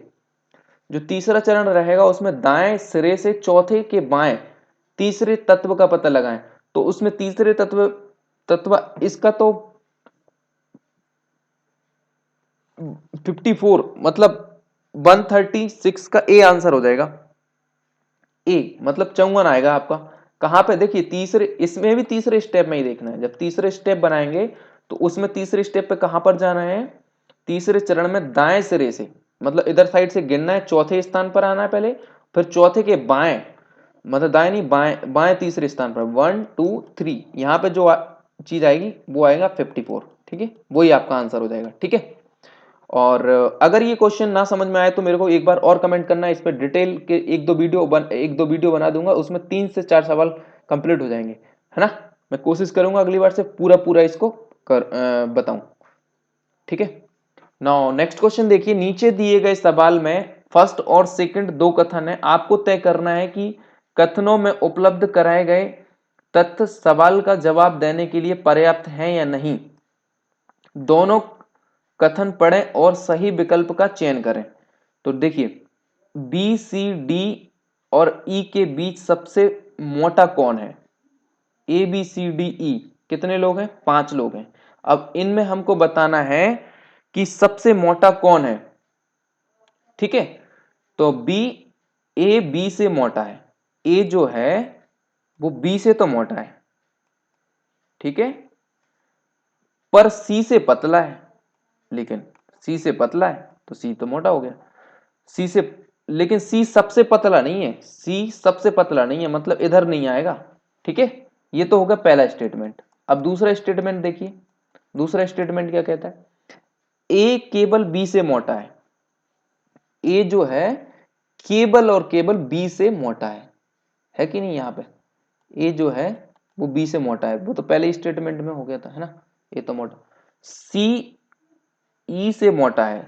जो तीसरा चरण रहेगा उसमें दाएं सिरे से चौथे के बाएं तीसरे तत्व का पता लगाएं। तो उसमें तीसरे तत्व तत्व इसका तो 54 मतलब 136 का ए आंसर हो जाएगा। ए मतलब 54 आएगा आपका। कहां पे, देखिए तीसरे, इसमें भी तीसरे स्टेप में ही देखना है। जब तीसरे स्टेप बनाएंगे तो उसमें तीसरे स्टेप पे कहां पर जाना है, तीसरे चरण में दाएं सिरे से, मतलब इधर साइड से गिनना है, चौथे स्थान पर आना है पहले, फिर चौथे के बाएं, मतलब दाएं नहीं बाएं, बाएं तीसरे स्थान पर 1 2 3, यहां पे जो चीज आएगी वो आएगा 54, ठीक है, वही आपका आंसर हो जाएगा, ठीक है। और अगर ये क्वेश्चन ना समझ में आए तो मेरे को एक बार और कमेंट करना, इस पर डिटेल के एक दो वीडियो बना दूंगा, उसमें 3 से 4 सवाल कंप्लीट हो जाएंगे, है ना। मैं कोशिश करूंगा अगली बार से पूरा पूरा इसको बताऊं, ठीक है। नाउ नेक्स्ट क्वेश्चन देखिए, नीचे दिए गए सवाल में फर्स्ट और सेकंड दो कथन है, आपको तय करना है कि कथनों में उपलब्ध कराए गए तथ्य सवाल का जवाब देने के लिए पर्याप्त हैं या नहीं। दोनों कथन पढ़ें और सही विकल्प का चयन करें। तो देखिए बी सी डी और ई के बीच सबसे मोटा कौन है, A B C D E कितने लोग हैं, 5 लोग हैं। अब इनमें हमको बताना है कि सबसे मोटा कौन है, ठीक है। तो बी, ए बी से मोटा है, ए जो है वो बी से तो मोटा है, ठीक है, पर सी से पतला है, लेकिन सी से पतला है तो सी तो मोटा हो गया, सी से, लेकिन सी सबसे पतला नहीं है, सी सबसे पतला नहीं है मतलब इधर नहीं आएगा, ठीक है। ये तो होगा पहला स्टेटमेंट। अब दूसरा स्टेटमेंट देखिए, दूसरा स्टेटमेंट क्या कहता है, ए केवल बी से मोटा है, ए जो है केवल और केवल बी से मोटा है कि नहीं, यहां पे ए जो है वो बी से मोटा है, वो तो पहले स्टेटमेंट में हो गया था, है ना। ए तो मोटा, सी ई से मोटा है,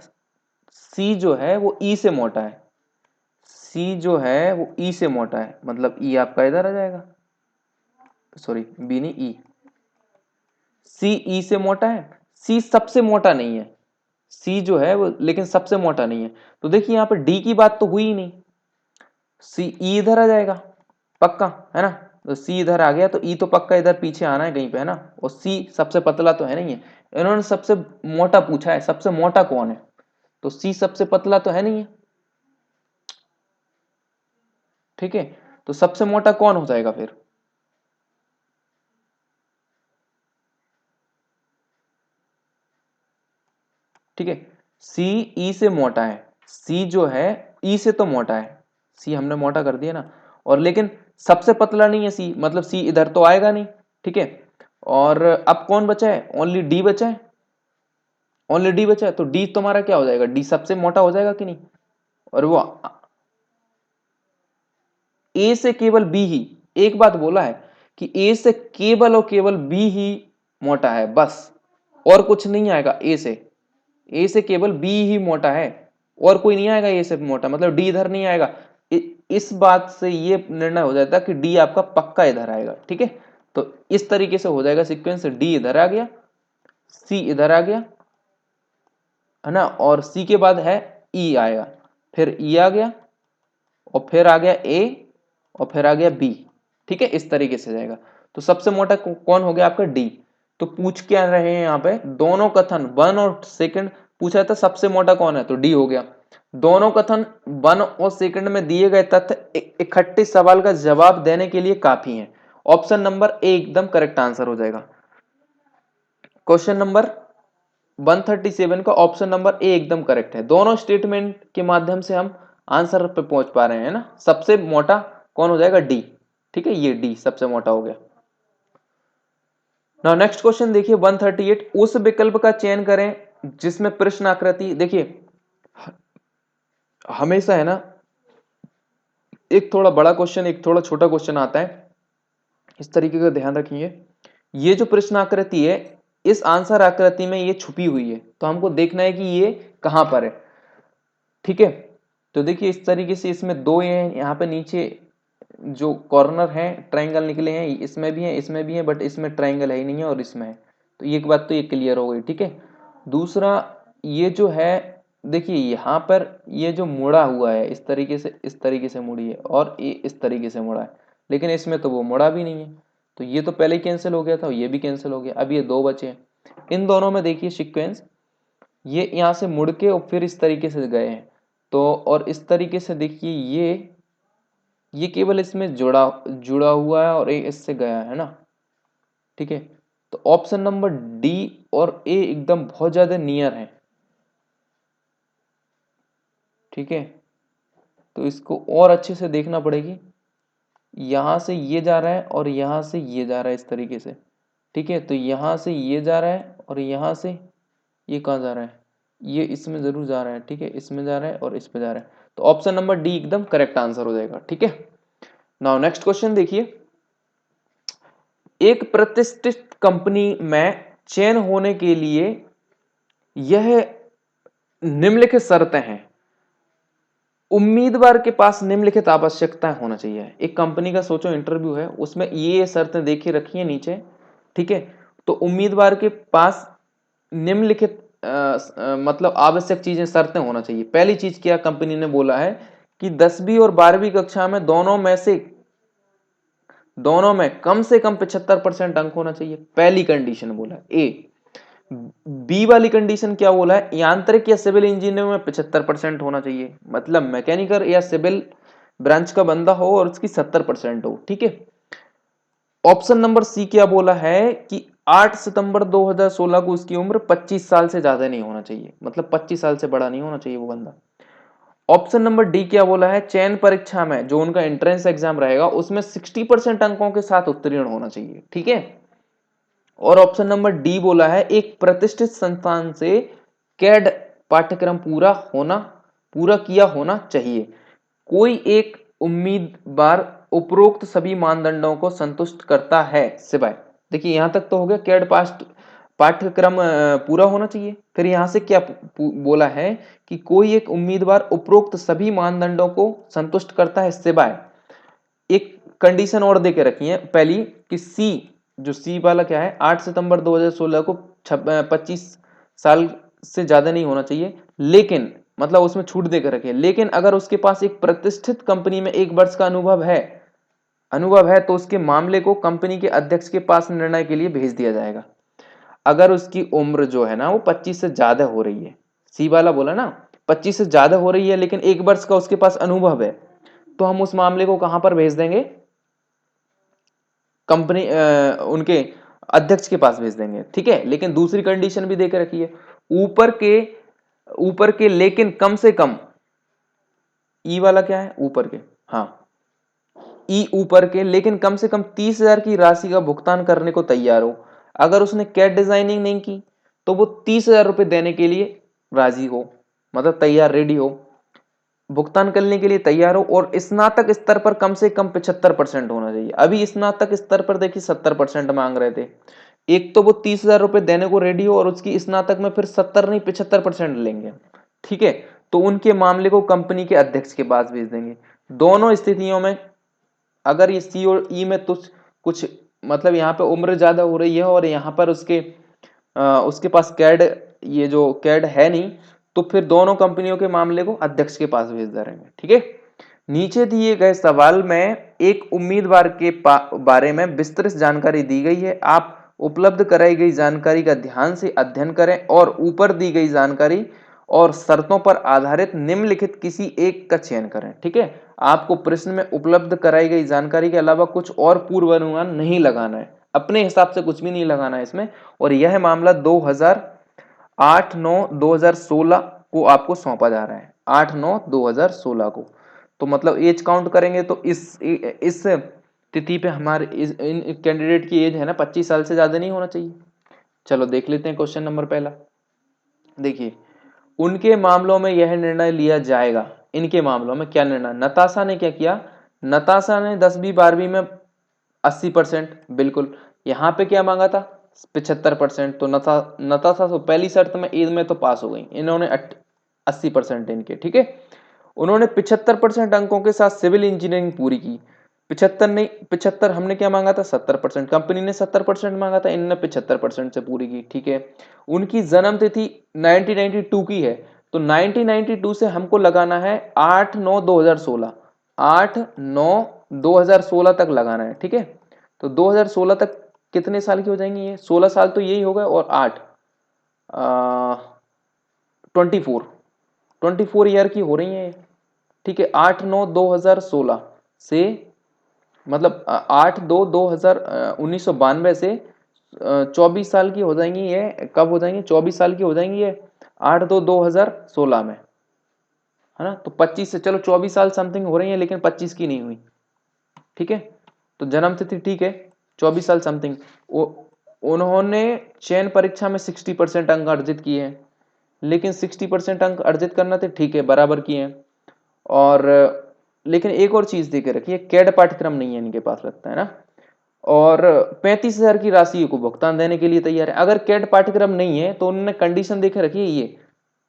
सी जो है वो ई से मोटा है, सी जो है वो ई से मोटा है, मतलब ई आपका इधर आ जाएगा, सॉरी बी नहीं ई, सी ई से मोटा है, सी सबसे मोटा नहीं है, सी जो है वो लेकिन सबसे मोटा नहीं है। तो देखिए यहाँ पे डी की बात तो हुई ही नहीं, सी ई इधर आ जाएगा पक्का, है ना। तो सी इधर आ गया तो ई तो पक्का इधर पीछे आना है कहीं पे, है ना। और सी सबसे पतला तो है नहीं है, इन्होंने सबसे मोटा पूछा है, सबसे मोटा कौन है, तो सी सबसे पतला तो है नहीं है, ठीक है। तो सबसे मोटा कौन हो जाएगा फिर, ठीक है। सी ई से मोटा है, सी जो है ई से तो मोटा है, सी हमने मोटा कर दिया ना, और लेकिन सबसे पतला नहीं है सी, मतलब सी इधर तो आएगा नहीं, ठीक है। और अब कौन बचा है, ओनली डी बचा है, ओनली डी बचा है, तो डी तुम्हारा क्या हो जाएगा, डी सबसे मोटा हो जाएगा कि नहीं। और वो ए से केवल बी ही, एक बात बोला है कि ए से केवल और केवल बी ही मोटा है बस, और कुछ नहीं आएगा ए से, ए से केवल बी ही मोटा है, और कोई नहीं आएगा ए से मोटा, मतलब डी इधर नहीं आएगा। इस बात से ये निर्णय हो जाता है कि डी आपका पक्का इधर आएगा, ठीक है। तो इस तरीके से हो जाएगा सीक्वेंस, डी इधर आ गया, सी इधर आ गया, है ना, और सी के बाद है ई आएगा, फिर ई आ गया, और फिर आ गया ए, और फिर आ गया बी, ठीक है, इस तरीके से जाएगा। तो सबसे मोटा कौन हो गया आपका, डी। तो पूछ क्या रहे हैं यहाँ पे, दोनों कथन 1 और सेकंड पूछा था सबसे मोटा कौन है, तो डी हो गया। दोनों कथन 1 और सेकंड में दिए गए तथ्य इकट्ठे सवाल का जवाब देने के लिए काफी हैं। ऑप्शन नंबर ए एकदम करेक्ट आंसर हो जाएगा। क्वेश्चन नंबर 137 का ऑप्शन नंबर ए एकदम करेक्ट है। दोनों स्टेटमेंट के माध्यम से हम आंसर पे पहुंच पा रहे हैं ना। सबसे मोटा कौन हो जाएगा, डी, ठीक है, ये डी सबसे मोटा हो गया। नाउ नेक्स्ट क्वेश्चन देखिए 138, उस विकल्प का चयन करें जिसमें प्रश्न आकृति, देखिए हमेशा है ना, एक थोड़ा बड़ा क्वेश्चन एक थोड़ा छोटा क्वेश्चन आता है, इस तरीके का ध्यान रखिए। ये जो प्रश्न आकृति है, इस आंसर आकृति में ये छुपी हुई है, तो हमको देखना है कि ये कहां पर है, ठीक है। तो देखिए इस तरीके से इसमें दो ये हैं, यहाँ पे नीचे जो कॉर्नर है ट्रायंगल निकले हैं, इसमें भी है इसमें भी है, बट इसमें ट्रायंगल है ही नहीं है और इसमें है, तो एक बात तो ये क्लियर हो गई, ठीक है। दूसरा ये जो है, देखिए यहाँ पर ये जो मुड़ा हुआ है इस तरीके से, इस तरीके से मुड़ी है, और ये इस तरीके से मुड़ा है, लेकिन इसमें तो वो मुड़ा भी नहीं है, तो ये तो पहले ही कैंसिल हो गया था, ये भी कैंसिल हो गया, अब ये दो बचे हैं। इन दोनों में देखिए सीक्वेंस, ये यहाँ से मुड़ के और फिर इस तरीके से गए हैं, तो और इस तरीके से देखिए ये केवल इसमें जुड़ा जुड़ा हुआ है और ये इससे गया है ना, ठीक है। तो ऑप्शन नंबर डी और ए एकदम बहुत ज्यादा नियर है, ठीक है। तो इसको और अच्छे से देखना पड़ेगी, यहां से ये जा रहा है और यहां से ये जा रहा है इस तरीके से, ठीक है। तो यहां से ये जा रहा है और यहां से ये कहाँ जा रहा है, ये इसमें जरूर जा रहा है, ठीक है, इसमें जा रहा है और इस पे जा रहा है, तो ऑप्शन नंबर डी एकदम करेक्ट आंसर हो जाएगा, ठीक है। नाउ नेक्स्ट क्वेश्चन देखिए, एक प्रतिष्ठित कंपनी में चयन होने के लिए यह निम्नलिखित शर्तें हैं, उम्मीदवार के पास निम्नलिखित आवश्यकताएं होना चाहिए। एक कंपनी का सोचो इंटरव्यू है, उसमें ये शर्तें देखी रखी है नीचे, ठीक है। तो उम्मीदवार के पास निम्नलिखित मतलब आवश्यक चीजें शर्तें होना चाहिए। पहली चीज क्या कंपनी ने बोला है कि 10वीं और 12वीं कक्षा में दोनों में कम से कम 75% अंक होना चाहिए, पहली कंडीशन बोला ए। बी वाली कंडीशन क्या बोला है, यांत्रिक या सिविल इंजीनियरिंग में 75% होना चाहिए, मतलब मैकेनिकल या सिविल ब्रांच का बंदा हो और उसकी 70% हो, ठीक है। ऑप्शन नंबर सी क्या बोला है कि 8 सितंबर 2016 को उसकी उम्र 25 साल से ज्यादा नहीं होना चाहिए, मतलब 25 साल से बड़ा नहीं होना चाहिए वो बंदा। ऑप्शन नंबर डी क्या बोला है, चयन परीक्षा में जो उनका एंट्रेंस एग्जाम रहेगा उसमें 60% अंकों के साथ उत्तीर्ण होना चाहिए, ठीक है। और ऑप्शन नंबर डी बोला है, एक प्रतिष्ठित संस्थान से कैड पाठ्यक्रम पूरा किया होना चाहिए। कोई एक उम्मीदवार उपरोक्त सभी मानदंडों को संतुष्ट करता है सिवाय, देखिए यहां तक तो हो गया, कैड पाठ्यक्रम पूरा होना चाहिए। फिर यहां से क्या बोला है कि कोई एक उम्मीदवार उपरोक्त सभी मानदंडों को संतुष्ट करता है सिवाय, एक कंडीशन और दे के रखी है पहली कि सी, जो सी वाला क्या है, 8 सितंबर 2016 को 25 साल से ज्यादा नहीं होना चाहिए, लेकिन मतलब उसमें छूट देकर रखी है, लेकिन अगर उसके पास एक प्रतिष्ठित कंपनी में 1 वर्ष का अनुभव है तो उसके मामले को कंपनी के अध्यक्ष के पास निर्णय के लिए भेज दिया जाएगा। अगर उसकी उम्र जो है ना वो 25 से ज्यादा हो रही है, सी वाला बोला ना 25 से ज्यादा हो रही है, लेकिन 1 वर्ष का उसके पास अनुभव है, तो हम उस मामले को कहां पर भेज देंगे, कंपनी उनके अध्यक्ष के पास भेज देंगे, ठीक है। लेकिन दूसरी कंडीशन भी देकर रखी है, ऊपर के ऊपर के लेकिन कम से कम, ई वाला क्या है ऊपर के, हाँ ई ऊपर के लेकिन कम से कम 30,000 की राशि का भुगतान करने को तैयार हो। अगर उसने कैट डिजाइनिंग नहीं की तो वो 30,000 रुपये देने के लिए राजी हो, मतलब तैयार रेडी हो, भुगतान करने के लिए तैयार हो, और स्नातक स्तर पर कम से कम 75% होना चाहिए। अभी स्नातक स्तर पर देखिए 70% मांग रहे थे। एक तो वो 30,000 रुपये देने को रेडी हो और उसकी स्नातक में फिर 70 नहीं 75% लेंगे, ठीक है। तो उनके मामले को कंपनी के अध्यक्ष के पास भेज देंगे। दोनों स्थितियों में अगर ये सी और ई में कुछ मतलब यहाँ पे उम्र ज्यादा हो रही है और यहाँ पर उसके पास कैड, ये जो कैड है नहीं, तो फिर दोनों कंपनियों के मामले को अध्यक्ष के पास भेज दे रहेंगे, ठीक है। नीचे दिए गए सवाल में एक उम्मीदवार के बारे में विस्तृत जानकारी दी गई है। आप उपलब्ध कराई गई जानकारी का ध्यान से अध्ययन करें और ऊपर दी गई जानकारी और शर्तों पर आधारित निम्नलिखित किसी एक का चयन करें, ठीक है। आपको प्रश्न में उपलब्ध कराई गई जानकारी के अलावा कुछ और पूर्वानुमान नहीं लगाना है, अपने हिसाब से कुछ भी नहीं लगाना है इसमें। और यह मामला 2008-9-2016 को आपको सौंपा जा रहा है, 8-9-2016 को। तो मतलब एज काउंट करेंगे तो इस तिथि पे हमारे इन कैंडिडेट की एज है ना 25 साल से ज्यादा नहीं होना चाहिए। चलो देख लेते हैं क्वेश्चन नंबर पहला। देखिए उनके मामलों में यह निर्णय लिया जाएगा, इनके मामलों में क्या निर्णय, नताशा ने क्या किया, नताशा ने 10वीं 12वीं में 80%, बिल्कुल। यहाँ पे क्या मांगा था 75%, तो नताशा तो पहली शर्त में एज में तो पास हो गई, इन्होंने 80% इनके, ठीक है। उन्होंने 75% अंकों के साथ सिविल इंजीनियरिंग पूरी की। 75 नहीं 75, हमने क्या मांगा था 70%, कंपनी ने 70% मांगा था, इन्होंने 75% से पूरी की, ठीक है। उनकी जन्म तिथि 1992 की है, तो 1992 से हमको लगाना है 8-9-2016, 8-9-2016 तक लगाना है, ठीक है। तो 2016 तक कितने साल की हो जाएंगी ये, 16 साल तो यही होगा, और 8 24 ईयर की हो रही है, ठीक है। 8-9-2016 से मतलब 8-2-2019 से 24 साल की हो जाएंगी ये, कब हो जाएंगी 24 साल की हो जाएंगी ये 8-2-2016 में, है ना। तो 25 से चलो 24 साल समथिंग हो रही है, लेकिन 25 की नहीं हुई, ठीक है। तो जन्म तिथि ठीक है 24 साल समथिंग। उन्होंने चयन परीक्षा में 60% अंक अर्जित किए हैं, लेकिन 60% अंक अर्जित करना थे, ठीक है बराबर किए हैं। और लेकिन एक और चीज देखे रखिए, कैड पाठ्यक्रम नहीं है इनके पास लगता है ना, और 35,000 की राशि को भुगतान देने के लिए तैयार है। अगर कैड पाठ्यक्रम नहीं है तो उन्होंने कंडीशन देखे रखी है, ये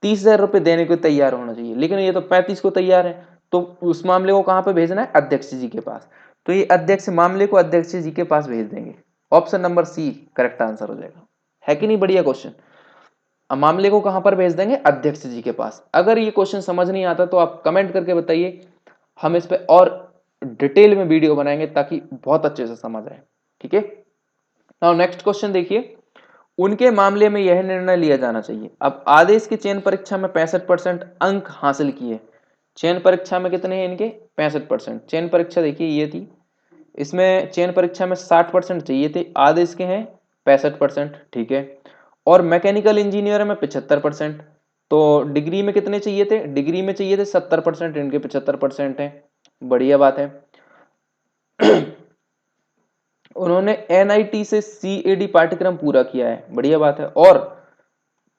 30,000 रुपये देने को तैयार होना चाहिए, लेकिन ये तो 35 को तैयार है। तो उस मामले को कहां पे भेजना है, अध्यक्ष जी के पास। तो ये अध्यक्ष मामले को अध्यक्ष जी के पास भेज देंगे। Option number C correct answer हो जाएगा, है कि नहीं बढ़िया क्वेश्चन। मामले को कहां पर भेज देंगे, अध्यक्ष जी के पास। अगर ये क्वेश्चन समझ नहीं आता तो आप कमेंट करके बताइए, हम इस पे और डिटेल में वीडियो बनाएंगे ताकि बहुत अच्छे से समझ आए, ठीक है। नाउ नेक्स्ट क्वेश्चन देखिए, उनके मामले में यह निर्णय लिया जाना चाहिए। अब आदेश की चयन परीक्षा में 65% अंक हासिल किए, चयन परीक्षा में कितने हैं इनके 65%। चयन परीक्षा देखिए ये थी, इसमें चयन परीक्षा में 60% चाहिए थे, आदेश के हैं 65%, ठीक है। और मैकेनिकल इंजीनियर में 75%, तो डिग्री में कितने चाहिए थे, डिग्री में चाहिए थे 70%, इनके 75% है, बढ़िया बात है। उन्होंने एनआईटी से सीएडी पाठ्यक्रम पूरा किया है, बढ़िया बात है। और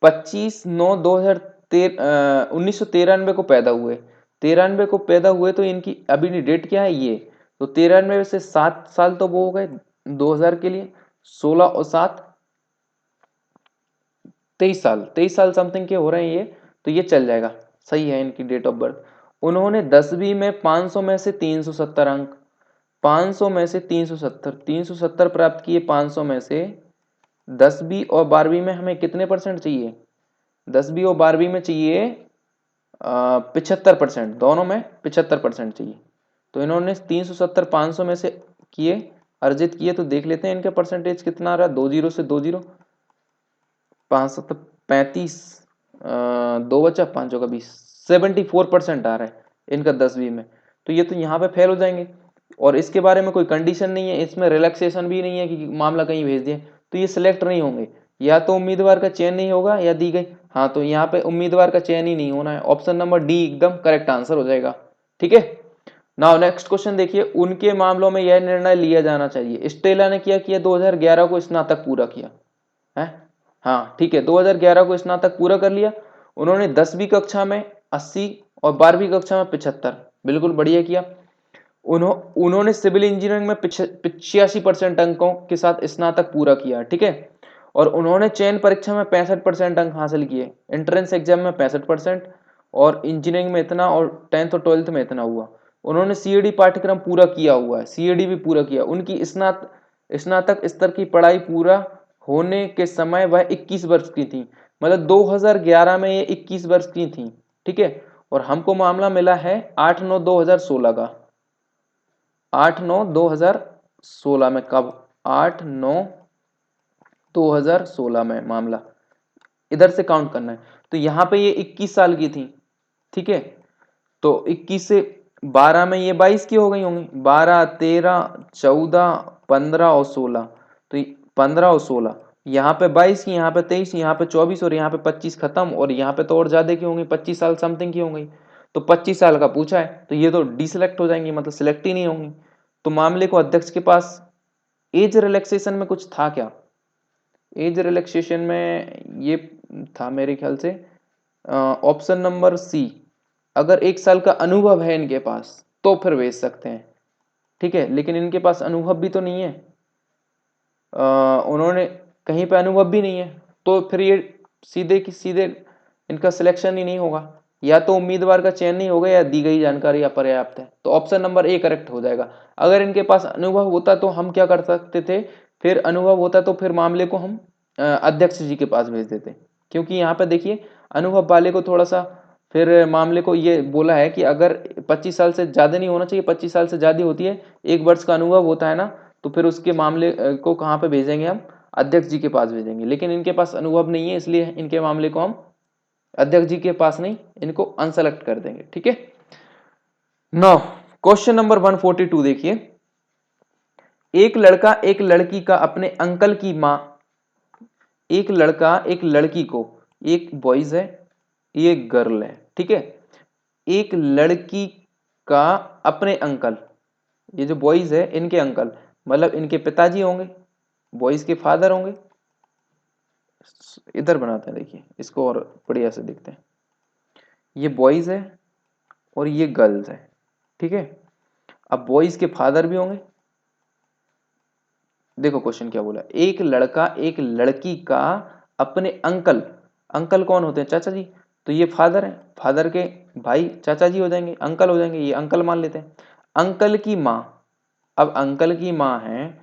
25/9/2013 को पैदा हुए, 93 को पैदा हुए, तो इनकी अभी डेट क्या है ये, तो 93 से 7 साल तो वो हो गए 2000 के लिए, 16 और 7 23 साल, 23 साल समथिंग के हो रहे हैं ये, तो ये चल जाएगा, सही है इनकी डेट ऑफ बर्थ। उन्होंने 10वीं में 500 में से 370 अंक, 500 में से 370 प्राप्त किए, 500 में से। 10वीं और 12वीं में हमें कितने परसेंट चाहिए, 10वीं और 12वीं में चाहिए 75%, दोनों में 75% चाहिए। तो इन्होंने 370 500 में से किए, अर्जित किए, तो देख लेते हैं इनका परसेंटेज कितना आ रहा है, 20 से 20, 535, 2 बचा 5 का 20, 74% आ रहा है इनका 10वीं में। तो ये तो यहाँ पे फेल हो जाएंगे, और इसके बारे में कोई कंडीशन नहीं है, इसमें रिलैक्सेशन भी नहीं है कि मामला कहीं भेज दिए, तो ये सिलेक्ट नहीं होंगे, या तो उम्मीदवार का चयन नहीं होगा या दी गई हाँ, तो यहाँ पे उम्मीदवार का चयन ही नहीं होना है, ऑप्शन नंबर डी एकदम करेक्ट आंसर हो जाएगा। ठीक है, नाउ नेक्स्ट क्वेश्चन देखिए, उनके मामलों में यह निर्णय लिया जाना चाहिए। स्टेला ने क्या किया, 2011 को स्नातक पूरा किया है। हाँ ठीक है, 2011 को स्नातक पूरा कर लिया। उन्होंने 10वीं कक्षा में 80 और 12वीं कक्षा में 75, बिल्कुल बढ़िया किया। उन्होंने सिविल इंजीनियरिंग में 85% अंकों के साथ स्नातक पूरा किया। ठीक है, और उन्होंने चयन परीक्षा में 65% अंक हासिल किए, एंट्रेंस एग्जाम में 65% और इंजीनियरिंग में इतना, और 10th और 12th में इतना हुआ। उन्होंने सीएडी पाठ्यक्रम पूरा किया हुआ है, सीएडी भी पूरा किया। उनकी स्नातक स्तर की पढ़ाई पूरा होने के समय वह 21 वर्ष की थी, मतलब 2011 में ये 21 वर्ष की थी। ठीक है, और हमको मामला मिला है 8/9/2016 का, 8/9/2016 में। कब, 8/9/2016 में मामला, इधर से काउंट करना है। तो यहाँ पे ये 21 साल की थी। ठीक है, तो 21 से 12 में ये 22 की हो गई होंगी, 12, 13, 14, 15 और 16, तो 15 और 16, यहाँ पे 22 की, यहाँ पे 23, यहाँ पे 24 और यहाँ पे 25 खत्म, और यहाँ पे तो और ज्यादा की होंगी, 25 साल समथिंग की होंगी। तो 25 साल का पूछा है, तो ये तो डिसलेक्ट हो जाएंगी, मतलब सिलेक्ट ही नहीं होंगी। तो मामले को अध्यक्ष के पास एज रिलैक्सेशन में कुछ था क्या, एज रिलैक्सेशन में ये था मेरे ख्याल से ऑप्शन नंबर सी, अगर 1 साल का अनुभव है इनके पास तो फिर भेज सकते हैं। ठीक है, लेकिन इनके पास अनुभव भी तो नहीं है, उन्होंने कहीं पे अनुभव भी नहीं है, तो फिर ये सीधे की सीधे इनका सिलेक्शन ही नहीं होगा, या तो उम्मीदवार का चयन नहीं होगा या दी गई जानकारी अपर्याप्त है। तो ऑप्शन नंबर ए करेक्ट हो जाएगा। अगर इनके पास अनुभव होता तो हम क्या कर सकते थे, फिर अनुभव होता तो फिर मामले को हम अध्यक्ष जी के पास भेज देते, क्योंकि यहाँ पे देखिए अनुभव वाले को थोड़ा सा फिर मामले को ये बोला है कि अगर 25 साल से ज़्यादा नहीं होना चाहिए, 25 साल से ज़्यादा होती है, 1 वर्ष का अनुभव होता है ना, तो फिर उसके मामले को कहाँ पे भेजेंगे हम, अध्यक्ष जी के पास भेजेंगे। लेकिन इनके पास अनुभव नहीं है, इसलिए इनके मामले को हम अध्यक्ष जी के पास नहीं, इनको अनसेलेक्ट कर देंगे। ठीक है, नौ क्वेश्चन नंबर 142 देखिए, एक लड़का एक लड़की का अपने अंकल की माँ, एक लड़का एक लड़की को, एक बॉयज है ये गर्ल है। ठीक है, एक लड़की का अपने अंकल, ये जो बॉयज है इनके अंकल मतलब इनके पिताजी होंगे, बॉयज के फादर होंगे। इधर बनाते हैं, देखिए इसको और बढ़िया से देखते हैं, ये बॉयज है और ये गर्ल्स है। ठीक है, अब बॉयज के फादर भी होंगे। देखो क्वेश्चन क्या बोला, एक लड़का एक लड़की का अपने अंकल, अंकल कौन होते हैं, चाचा जी, तो ये फादर है, फादर के भाई चाचा जी हो जाएंगे, अंकल हो जाएंगे, ये अंकल मान लेते हैं। अंकल की माँ, अब अंकल की माँ है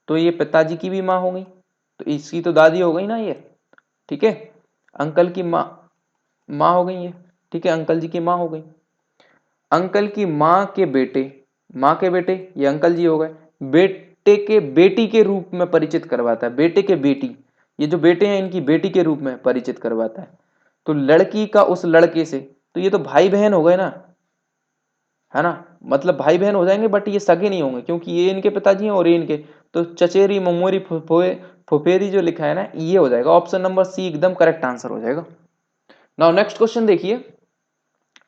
तो ये पिताजी की भी माँ हो गई, तो इसकी तो दादी हो गई ना ये। ठीक है, अंकल की माँ, माँ हो गई ये। ठीक है, अंकल जी की माँ हो गई। अंकल की माँ के बेटे, माँ के बेटे ये अंकल जी हो गए, बेटे के बेटी के रूप में परिचित करवाता है, बेटे के बेटी, ये जो बेटे हैं इनकी बेटी के रूप में परिचित करवाता है। तो लड़की का उस लड़के से, तो ये तो भाई बहन हो गए ना, है ना, मतलब भाई बहन हो जाएंगे, बट ये सगे नहीं होंगे क्योंकि ये इनके पिताजी हैं और ये इनके, तो चचेरी ममोरी फुफोए फुफेरी जो लिखा है ना, ये हो जाएगा ऑप्शन नंबर सी एकदम करेक्ट आंसर हो जाएगा। नाउ नेक्स्ट क्वेश्चन देखिए,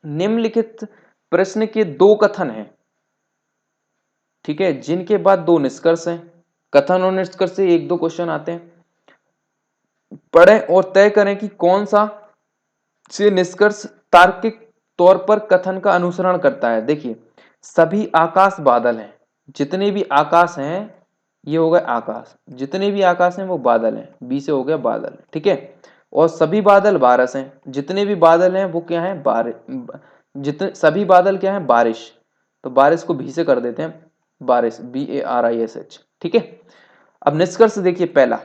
निम्नलिखित प्रश्न के दो कथन हैं, ठीक है, जिनके बाद दो निष्कर्ष हैं। कथन और निष्कर्ष से एक दो क्वेश्चन आते हैं, पढ़ें और तय करें कि कौन सा से निष्कर्ष तार्किक तौर पर कथन का अनुसरण करता है। देखिए, सभी आकाश बादल हैं, जितने भी आकाश हैं ये हो गए आकाश, जितने भी आकाश हैं वो बादल हैं, बी से हो गया बादल। ठीक है, और सभी बादल बारिश हैं, जितने भी बादल हैं वो क्या है, बारिश, जितने सभी बादल क्या है, बारिश, तो बारिश को भी से कर देते हैं बारिश, BARISH। ठीक है, अब निष्कर्ष देखिए, पहला,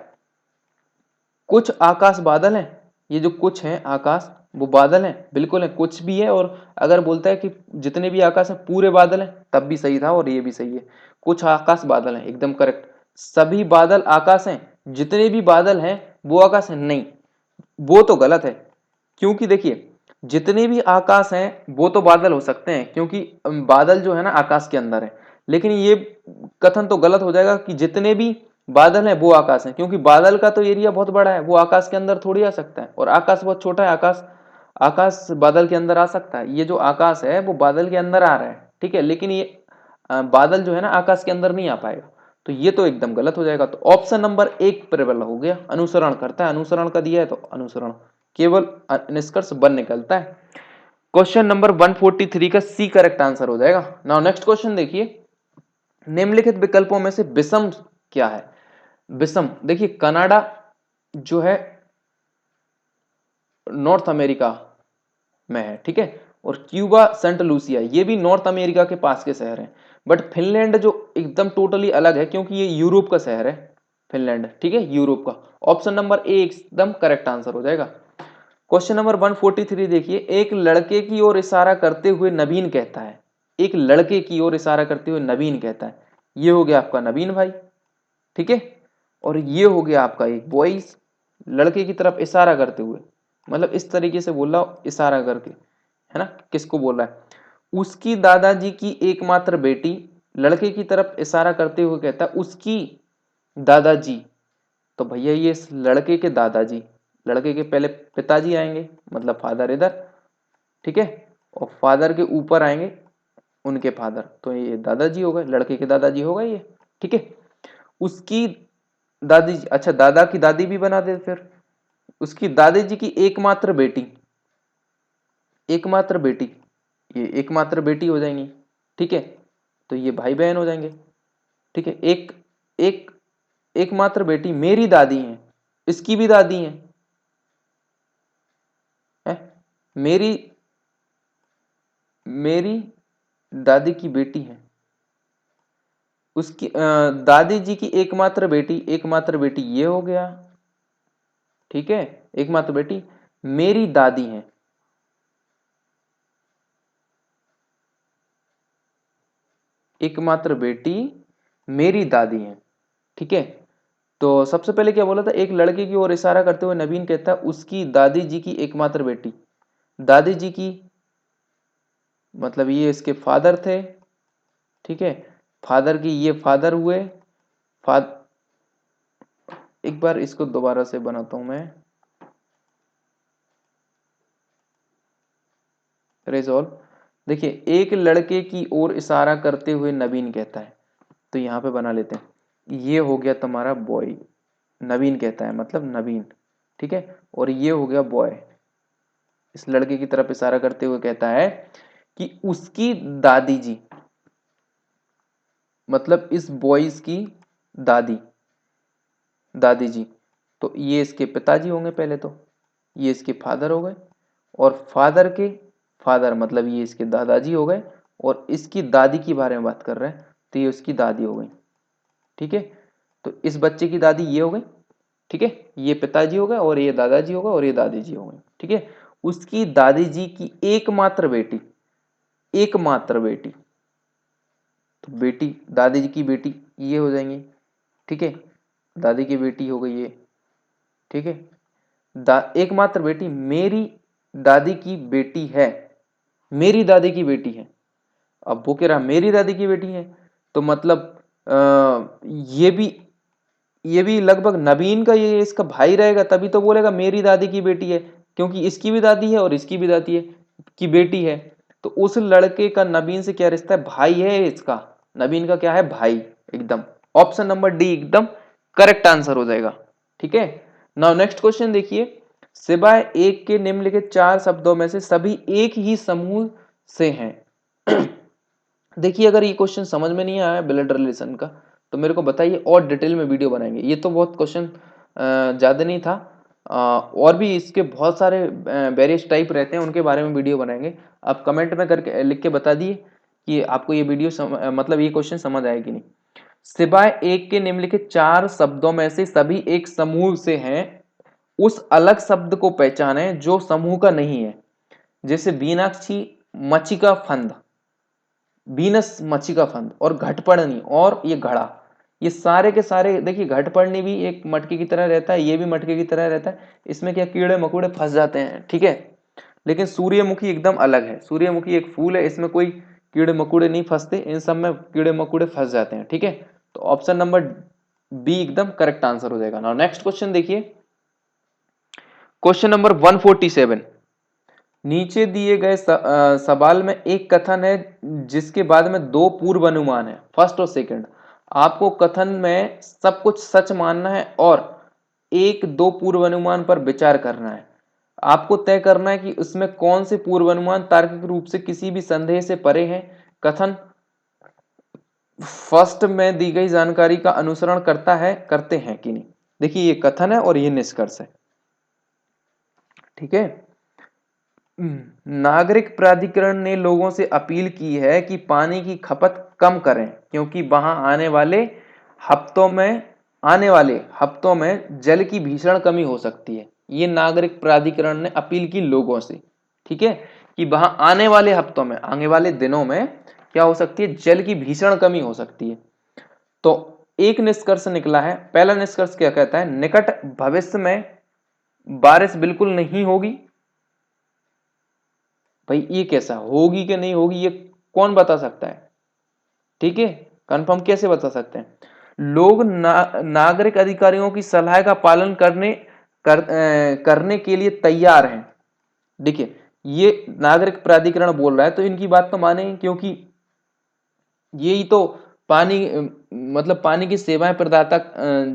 कुछ आकाश बादल हैं, ये जो कुछ हैं आकाश वो बादल हैं, बिल्कुल है, कुछ भी है, और अगर बोलता है कि जितने भी आकाश हैं पूरे बादल हैं तब भी सही था और ये भी सही है, कुछ आकाश बादल हैं एकदम करेक्ट। सभी बादल आकाश हैं, जितने भी बादल हैं वो आकाश है, नहीं, वो तो गलत है, क्योंकि देखिए जितने भी आकाश हैं वो तो बादल हो सकते हैं क्योंकि बादल जो है ना आकाश के अंदर है, लेकिन ये कथन तो गलत हो जाएगा कि जितने भी बादल है वो आकाश है, क्योंकि बादल का तो एरिया बहुत बड़ा है, वो आकाश के अंदर थोड़ी आ सकता है, और आकाश बहुत छोटा है। आकाश आकाश बादल के अंदर आ सकता है, ये जो आकाश है वो बादल के अंदर आ रहा है, ठीक है, लेकिन ये बादल जो है ना आकाश के अंदर नहीं आ पाएगा, तो ये तो एकदम गलत हो जाएगा। तो ऑप्शन नंबर 1 प्रबल हो गया, अनुसरण करता है, अनुसरण का दिया है तो अनुसरण, केवल निष्कर्ष 1 निकलता है। क्वेश्चन नंबर 143 का सी करेक्ट आंसर हो जाएगा। नाउ नेक्स्ट क्वेश्चन देखिए, निम्नलिखित विकल्पों में से विषम क्या है? विषम देखिए, कनाडा जो है नॉर्थ अमेरिका में है, ठीक है, और क्यूबा सेंट लूसिया ये भी नॉर्थ अमेरिका के पास के शहर हैं। बट फिनलैंड जो एकदम टोटली अलग है, क्योंकि ये यूरोप का शहर है फिनलैंड, ठीक है, यूरोप का। ऑप्शन नंबर ए एकदम करेक्ट आंसर हो जाएगा। क्वेश्चन नंबर 143 देखिए, एक लड़के की ओर इशारा करते हुए नवीन कहता है, एक लड़के की ओर इशारा करते हुए नवीन कहता है, ये हो गया आपका नवीन भाई, ठीक है, और ये हो गया आपका एक बॉयज, लड़के की तरफ इशारा करते हुए, मतलब इस तरीके से बोल रहा इशारा करके, है ना, किसको बोल रहा है? उसकी दादाजी की एकमात्र बेटी, लड़के की तरफ इशारा करते हुए कहता है उसकी दादाजी, तो भैया ये इस लड़के के दादाजी, लड़के के पहले पिताजी आएंगे मतलब फादर इधर, ठीक है, और फादर के ऊपर आएंगे उनके फादर, तो ये दादाजी हो गए, लड़के के दादाजी हो गए ये, ठीक है। उसकी दादी, अच्छा दादा की दादी भी बना दे फिर, उसकी दादी जी की एकमात्र बेटी, एकमात्र बेटी, ये एकमात्र बेटी हो जाएंगी, ठीक है, तो ये भाई बहन हो जाएंगे, ठीक है। एक एक एकमात्र बेटी मेरी दादी है, इसकी भी दादी है? मेरी मेरी दादी की बेटी है, उसकी दादी जी की एकमात्र बेटी, एकमात्र बेटी ये हो गया, ठीक है, एकमात्र बेटी मेरी दादी है, एकमात्र बेटी मेरी दादी है, ठीक है। तो सबसे पहले क्या बोला था, एक लड़के की ओर इशारा करते हुए नवीन कहता है उसकी दादी जी की एकमात्र बेटी, दादी जी की मतलब ये इसके फादर थे, ठीक है, फादर की ये फादर हुए, फाद एक बार इसको दोबारा से बनाता हूं मैं, रिजॉल्व। देखिए, एक लड़के की ओर इशारा करते हुए नवीन कहता है, तो यहां पे बना लेते हैं, ये हो गया तुम्हारा बॉय, नवीन कहता है मतलब नवीन, ठीक है, और ये हो गया बॉय, इस लड़के की तरफ इशारा करते हुए कहता है कि उसकी दादी जी, मतलब इस बॉयज की दादी, दादी जी, तो ये इसके पिताजी होंगे पहले, तो ये इसके फादर हो गए, और फादर के फादर मतलब ये इसके दादाजी हो गए, और इसकी दादी की बारे में बात कर रहे हैं, तो ये उसकी दादी हो गई, ठीक है। तो इस बच्चे की दादी ये हो गई, ठीक है, ये पिताजी हो गए, और ये दादाजी हो गए, और ये दादी जी हो गई, ठीक है। उसकी दादी जी की एकमात्र बेटी, एकमात्र बेटी, तो बेटी दादी जी की बेटी ये हो जाएंगी, ठीक है, दादी की बेटी हो गई ये, ठीक है, एकमात्र बेटी मेरी दादी की बेटी है, मेरी दादी की बेटी है, अब वो कह रहा मेरी दादी की बेटी है, तो मतलब ये भी लगभग नवीन का ये इसका भाई रहेगा, तभी तो बोलेगा मेरी दादी की बेटी है, क्योंकि इसकी भी दादी है और इसकी भी दादी है की बेटी है, तो उस लड़के का नवीन से क्या रिश्ता है, भाई है इसका, नवीन का क्या है, भाई, एकदम ऑप्शन नंबर डी एकदम करेक्ट आंसर हो जाएगा, ठीक है। नाउ नेक्स्ट क्वेश्चन देखिए, सिवाय एक के निम्नलिखित 4 शब्दों में से सभी एक ही समूह से हैं। देखिए, अगर ये क्वेश्चन समझ में नहीं आया ब्लड रिलेशन का, तो मेरे को बताइए, और डिटेल में वीडियो बनाएंगे, ये तो बहुत क्वेश्चन ज़्यादा नहीं था, और भी इसके बहुत सारे वेरियस टाइप रहते हैं, उनके बारे में वीडियो बनाएंगे। आप कमेंट में करके लिख के बता दिए कि आपको ये वीडियो मतलब ये क्वेश्चन समझ आया कि नहीं। सिवाय एक के निम्नलिखित 4 शब्दों में से सभी एक समूह से हैं, उस अलग शब्द को पहचाने जो समूह का नहीं है, जैसे मीनाक्षी मच्छी का फंद, बीनस मच्छी का फंद, और घटपड़नी और ये घड़ा, ये सारे के सारे देखिए, घटपड़नी भी एक मटके की तरह रहता है, ये भी मटके की तरह रहता है, इसमें क्या कीड़े मकोड़े फंस जाते हैं, ठीक है। लेकिन सूर्यमुखी एकदम अलग है, सूर्यमुखी एक फूल है, इसमें कोई कीड़े मकोड़े नहीं फंसते, इन सब में कीड़े मकोड़े फंस जाते हैं, ठीक है। तो ऑप्शन नंबर बी एकदम करेक्ट आंसर हो जाएगा। नाउ नेक्स्ट क्वेश्चन देखिए, क्वेश्चन नंबर 147। नीचे दिए गए सवाल में एक कथन है जिसके बाद में दो पूर्व अनुमान है, फर्स्ट और सेकंड। आपको कथन में सब कुछ सच मानना है और एक दो पूर्व अनुमान पर विचार करना है। आपको तय करना है कि उसमें कौन से पूर्व अनुमान तार्किक रूप से किसी भी संदेह से परे हैं। कथन फर्स्ट में दी गई जानकारी का अनुसरण करते हैं कि नहीं। देखिए ये कथन है और ये निष्कर्ष है, ठीक है। नागरिक प्राधिकरण ने लोगों से अपील की है कि पानी की खपत कम करें क्योंकि वहां आने वाले हफ्तों में जल की भीषण कमी हो सकती है। ये नागरिक प्राधिकरण ने अपील की लोगों से, ठीक है, कि वहां आने वाले हफ्तों में, आने वाले दिनों में क्या हो सकती है, जल की भीषण कमी हो सकती है। तो एक निष्कर्ष निकला है। पहला निष्कर्ष क्या कहता है, निकट भविष्य में बारिश बिल्कुल नहीं होगी। भाई ये कैसा होगी कि नहीं होगी, ये कौन बता सकता है, ठीक है, कंफर्म कैसे बता सकते हैं। लोग नागरिक अधिकारियों की सलाह का पालन करने के लिए तैयार हैं। देखिए ये नागरिक प्राधिकरण बोल रहा है तो इनकी बात तो मानेंगे, क्योंकि यही तो पानी मतलब पानी की सेवाएं प्रदाता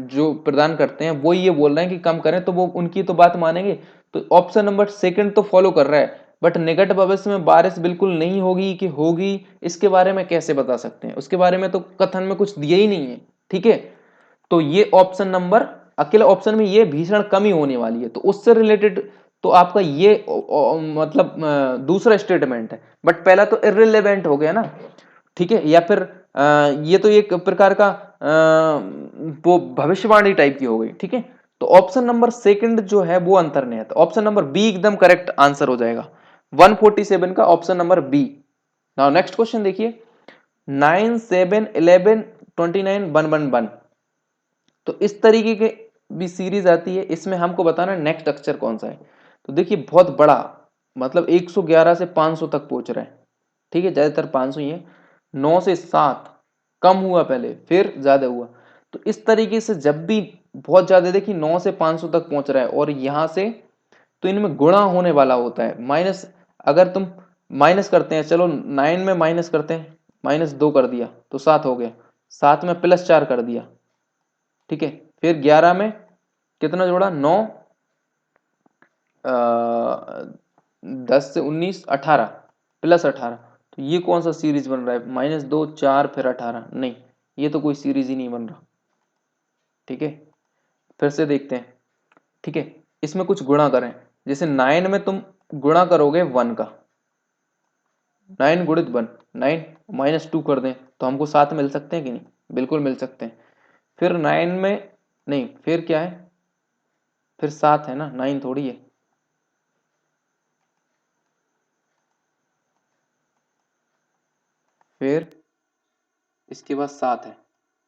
जो प्रदान करते हैं वो ये बोल रहे हैं कि कम करें, तो वो उनकी तो बात मानेंगे। तो ऑप्शन नंबर सेकंड तो फॉलो कर रहा है, बट निकट भविष्य में बारिश बिल्कुल नहीं होगी कि होगी, इसके बारे में कैसे बता सकते हैं, उसके बारे में तो कथन में कुछ दिया ही नहीं है, ठीक है। तो ये ऑप्शन नंबर, अकेले ऑप्शन में ये भीषण कमी होने वाली है, तो उससे रिलेटेड तो आपका ये मतलब दूसरा स्टेटमेंट है, बट पहला तो इररिलेवेंट हो गया ना, ठीक है। या फिर ये तो एक प्रकार का वो भविष्यवाणी टाइप की हो गई, ठीक है। तो ऑप्शन नंबर सेकंड जो है वो अंतर नहीं आता, ऑप्शन नंबर बी एकदम करेक्ट आंसर हो जाएगा 147 का, option number B. Now next question देखिए, 9 7 11 29 111। तो इस तरीके के भी सीरीज आती है, इसमें हमको बताना नेक्स्ट अक्षर कौन सा है। तो देखिए बहुत बड़ा, मतलब 111 से 500 तक पहुंच रहे हैं, ठीक है, ज्यादातर 500 ही है। 9 से 7 कम हुआ पहले, फिर ज्यादा हुआ। तो इस तरीके से जब भी बहुत ज्यादा, देखिए 9 से 500 तक पहुंच रहा है और यहां से तो इनमें गुणा होने वाला होता है, माइनस। अगर तुम माइनस करते हैं, चलो 9 में माइनस करते हैं, -2 कर दिया तो 7 हो गया, 7 में +4 कर दिया, ठीक है। फिर 11 में कितना जोड़ा, 9, 10 से 19 18 +18। तो ये कौन सा सीरीज बन रहा है, -2 4 फिर 18, नहीं ये तो कोई सीरीज ही नहीं बन रहा, ठीक है। फिर से देखते हैं, ठीक है, इसमें कुछ गुणा करें। जैसे 9 में तुम गुणा करोगे 1 का, 9 गुणित 1 9, -2 कर दें तो हमको 7 मिल सकते हैं कि नहीं, बिल्कुल मिल सकते हैं। फिर 9 में नहीं, फिर क्या है, फिर 7 है ना, 9 थोड़ी है। फिर इसके बाद 7 है,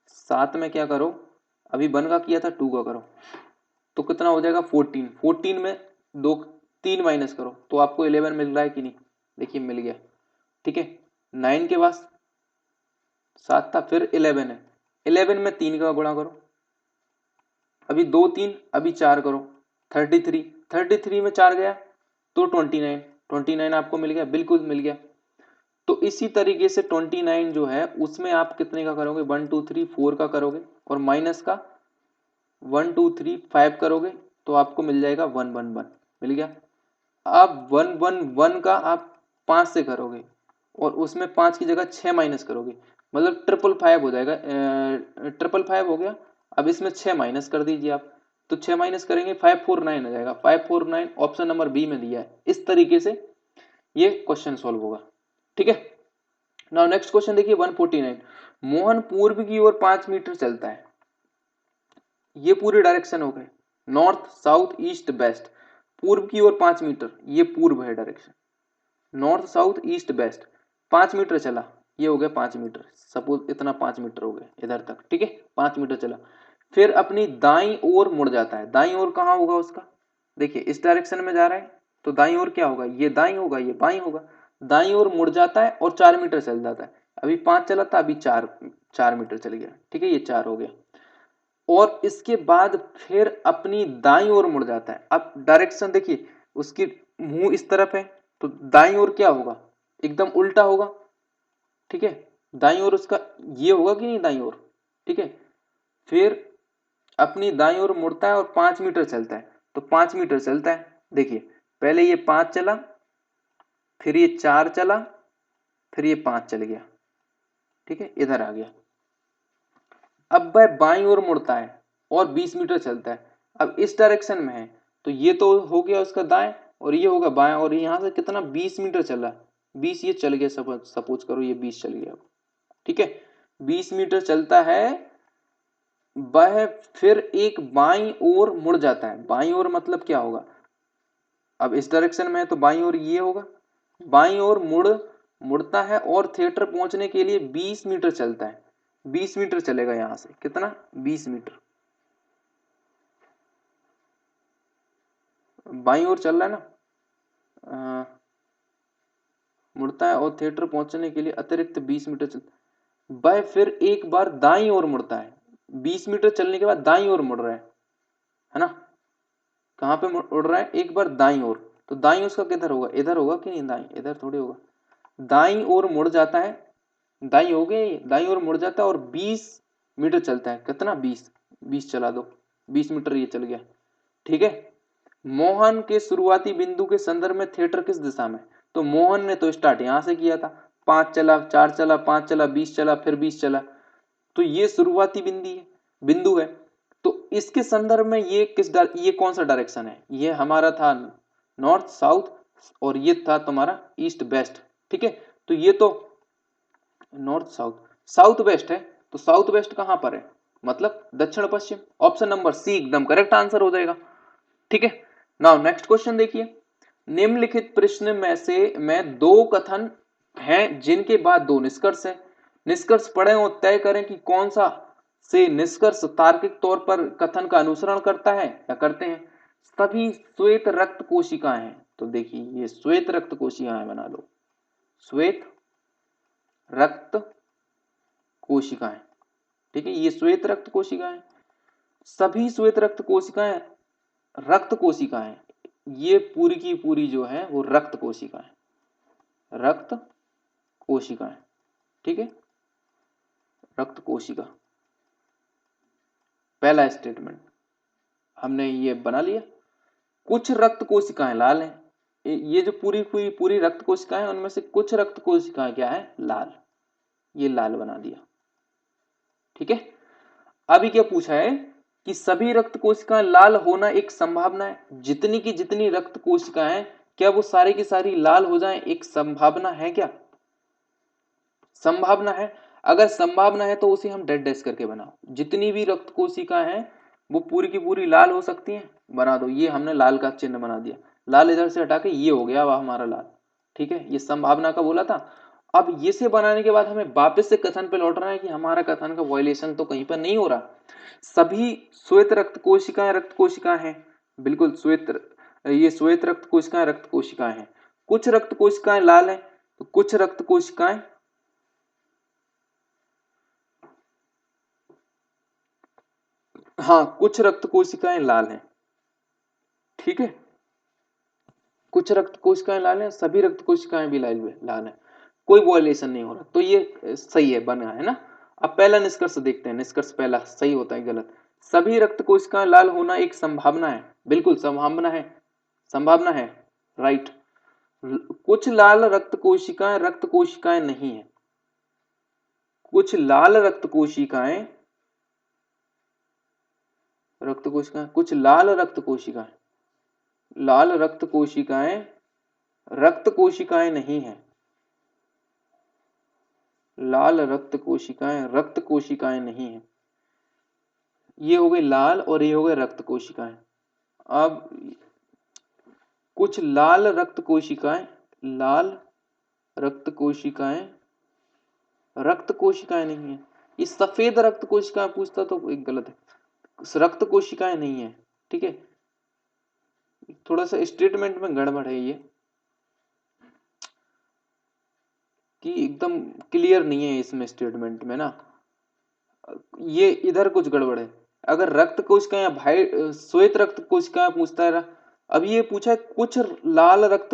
7 में क्या करो, अभी 1 का किया था, 2 का करो तो कितना हो जाएगा 14, 14 में 2 3 माइनस करो तो आपको 11 मिल रहा है कि नहीं, देखिए मिल गया, ठीक है। 9 के बाद 7 था, फिर 11 है, 11 में 3 का गुणा करो, अभी 2 3, अभी 4 करो, 33, 33 में 4 गया तो 29, 29 आपको मिल गया, बिल्कुल मिल गया। तो इसी तरीके से 29 जो है उसमें आप कितने का करोगे, 1 2 3 4 का करोगे और माइनस का 1 2 3 5 करोगे तो आपको मिल जाएगा 111, मिल गया। अब 111 का आप 5 से करोगे और उसमें 5 की जगह 6 माइनस करोगे, मतलब 555 हो जाएगा, 555 हो गया। अब इसमें 6 माइनस कर दीजिए आप, तो 6 माइनस करेंगे 549 हो जाएगा, 549 ऑप्शन नंबर बी में दिया है। इस तरीके से ये क्वेश्चन सॉल्व होगा, ठीक है। नाउ नेक्स्ट क्वेश्चन देखिए 149। मोहन पूर्व की ओर 5 मीटर चलता है, ये पूरे डायरेक्शन हो गए, नॉर्थ साउथ ईस्ट वेस्ट। पूर्व की ओर 5 मीटर, ये पूर्व है direction, north south east west, 5 metre चला, ये हो गया 5 मीटर, सपोज इतना 5 मीटर हो गया इधर तक, ठीक है, 5 मीटर चला। फिर अपनी दाई ओर मुड़ जाता है, दाई ओर कहाँ होगा उसका, देखिए इस डायरेक्शन में जा रहा है तो दाई ओर क्या होगा, ये दाई होगा ये बाई होगा, दाई ओर मुड़ जाता है और 4 मीटर चल जाता है। अभी 5 चला था, अभी 4 मीटर चल गया, ठीक है, ये 4 हो गया। और इसके बाद फिर अपनी दाईं ओर मुड़ जाता है। अब डायरेक्शन देखिए, उसकी मुंह इस तरफ है तो दाईं ओर क्या होगा, एकदम उल्टा होगा। ठीक है, दाईं ओर उसका ये होगा कि नहीं, दाईं ओर। ठीक है, फिर अपनी दाईं ओर मुड़ता है और 5 मीटर चलता है। तो 5 मीटर चलता है, देखिए पहले ये 5 चला, फिर ये 4 चला, फिर ये 5 चल गया। ठीक है, इधर आ गया। अब वह बाईं ओर मुड़ता है और 20 मीटर चलता है। अब इस डायरेक्शन में है तो ये तो हो गया उसका दाएं और ये होगा बाएं, और यहां से कितना 20 मीटर चला, 20 ये चल गया, सपोज करो ये 20 चल गया। ठीक है, 20 मीटर चलता है वह, फिर एक बाईं ओर मुड़ जाता है। बाईं ओर मतलब क्या होगा, अब इस डायरेक्शन में है तो बाईं ओर ये होगा, बाईं ओर मुड़ता है और थिएटर पहुंचने के लिए 20 मीटर चलता है। 20 मीटर चलेगा यहां से, कितना 20 मीटर बाईं ओर चल रहा है ना। मुड़ता है और थिएटर पहुंचने के लिए अतिरिक्त 20 मीटर चल, वह फिर एक बार दाईं ओर मुड़ता है। 20 मीटर चलने के बाद दाईं ओर मुड़ रहा है ना। कहाँ पे उड़ रहा है, एक बार दाईं ओर। तो दाईं उसका किधर होगा, इधर होगा कि नहीं, दाईं इधर थोड़ी होगा। दाईं ओर मुड़ जाता है, दाईं हो गई, दाईं ओर मुड़ जाता है और 20 मीटर चलता है। कितना 20 चला दो, 20 मीटर ये चल गया। ठीक है, मोहन के शुरुआती बिंदु के संदर्भ में थिएटर किस दिशा में। तो मोहन ने तो स्टार्ट यहां से किया था, 5 चला, 4 चला, 5 चला, 20 चला, फिर 20 चला। तो ये शुरुआती बिंदु है। तो इसके संदर्भ में ये ये कौन सा डायरेक्शन है, ये हमारा था नॉर्थ साउथ, और ये था तुम्हारा ईस्ट वेस्ट। ठीक है, तो ये तो नॉर्थ साउथ, साउथ वेस्ट है। तो साउथ वेस्ट कहां पर है, मतलब दक्षिण पश्चिम। ऑप्शन नंबर सी एकदम करेक्ट आंसर हो जाएगा। ठीक है, नाउ नेक्स्ट क्वेश्चन देखिए। निम्नलिखित प्रश्न में से मैं दो कथन हैं जिनके बाद दो निष्कर्ष है। निष्कर्ष पढ़ें और तय करें कि कौन सा से निष्कर्ष तार्किक तौर पर कथन का अनुसरण करता है या करते हैं। सभी श्वेत रक्त कोशिकाएं हैं, तो देखिए ये श्वेत रक्त कोशिकाएं बना लो, श्वेत रक्त कोशिकाएं। ठीक है, ये श्वेत रक्त कोशिकाएं, सभी श्वेत रक्त कोशिकाएं रक्त कोशिकाएं, ये पूरी की पूरी जो है वो रक्त कोशिकाएं, रक्त कोशिकाएं। ठीक है, रक्त कोशिका, पहला स्टेटमेंट हमने ये बना लिया। कुछ रक्त कोशिकाएं लाल हैं, ये जो पूरी पूरी पूरी रक्त कोशिकाएं उनमें से कुछ रक्त कोशिकाएं क्या है, लाल, ये लाल बना दिया। ठीक है, अभी क्या पूछा है कि सभी रक्त कोशिकाएं लाल होना एक संभावना है, जितनी की जितनी रक्त कोशिकाएं क्या वो सारी की सारी लाल हो जाएं, एक संभावना है क्या, संभावना है। अगर संभावना है तो उसे हम डेड डैश करके बनाओ, जितनी भी रक्त कोशिकाएं हैं वो पूरी की पूरी लाल हो सकती हैं, बना दो। ये हमने लाल का चिन्ह बना दिया, लाल इधर से हटा के ये हो गया वह हमारा लाल। ठीक है, ये संभावना का बोला था। अब ये से बनाने के बाद हमें वापस से कथन पे लौटना है कि हमारा कथन का वायलेशन तो कहीं पर नहीं हो रहा। सभी श्वेत रक्त कोशिकाएं हैं, बिल्कुल श्वेत, ये श्वेत रक्त कोशिकाएं हैं। कुछ रक्त कोशिकाएं लाल हैं, तो कुछ रक्त कोशिकाएं, हाँ कुछ रक्त कोशिकाएं लाल हैं। ठीक है, कुछ रक्त कोशिकाएं लाल हैं, सभी रक्त कोशिकाएं भी लाल हैं, कोई वॉयलेशन नहीं हो रहा। तो ये सही है, बना है ना। अब पहला निष्कर्ष देखते हैं, निष्कर्ष पहला सही होता है गलत। सभी रक्त कोशिकाएं लाल होना एक संभावना है, बिल्कुल संभावना है, संभावना है, राइट। कुछ लाल रक्त कोशिकाएं नहीं है, कुछ लाल रक्त कोशिकाएं, कुछ लाल रक्त कोशिकाएं, लाल रक्त कोशिकाएं नहीं है, लाल रक्त कोशिकाएं नहीं है। ये हो गई लाल और ये हो गए रक्त कोशिकाएं। अब कुछ लाल लाल रक्त कोशिकाएं, रक्त कोशिकाएं नहीं है। ये सफेद रक्त कोशिकाएं पूछता तो एक गलत है, रक्त कोशिकाएं नहीं है। ठीक है, थोड़ा सा स्टेटमेंट में गड़बड़ है ये, कि एकदम क्लियर नहीं है इसमें स्टेटमेंट में ना, ये इधर कुछ गड़बड़ है। अगर रक्त कोशिकाएं भाई श्वेत रक्त कोशिकाएं पूछता है। अब ये पूछा है कुछ लाल रक्त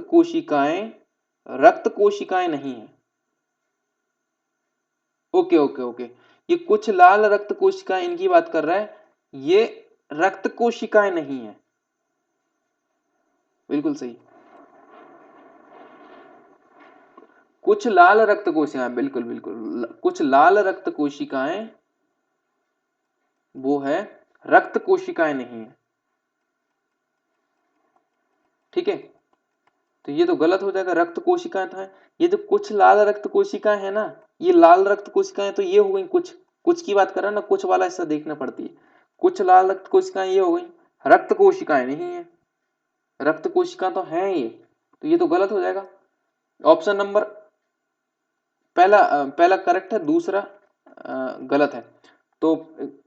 कोशिकाएं नहीं है। ओके ओके ओके, ये कुछ लाल रक्त कोशिकाएं इनकी बात कर रहा है, ये रक्त कोशिकाएं नहीं है। बिल्कुल सही, कुछ लाल रक्त कोशिकाएं, बिल्कुल बिल्कुल, कुछ लाल रक्त कोशिकाएं वो है, रक्त कोशिकाएं नहीं है। ठीक है, तो ये तो गलत हो जाएगा, रक्त कोशिकाएं तो है। ये जो कुछ लाल रक्त कोशिकाएं है ना, ये लाल रक्त कोशिकाएं तो ये हो गई, कुछ की बात कर रहा है ना, कुछ वाला हिस्सा देखना पड़ती है। कुछ लाल रक्त कोशिकाएं ये हो गई, रक्त कोशिकाएं नहीं है। रक्त कोशिका तो है ये, तो ये तो गलत हो जाएगा। ऑप्शन नंबर पहला करेक्ट है, दूसरा गलत है। तो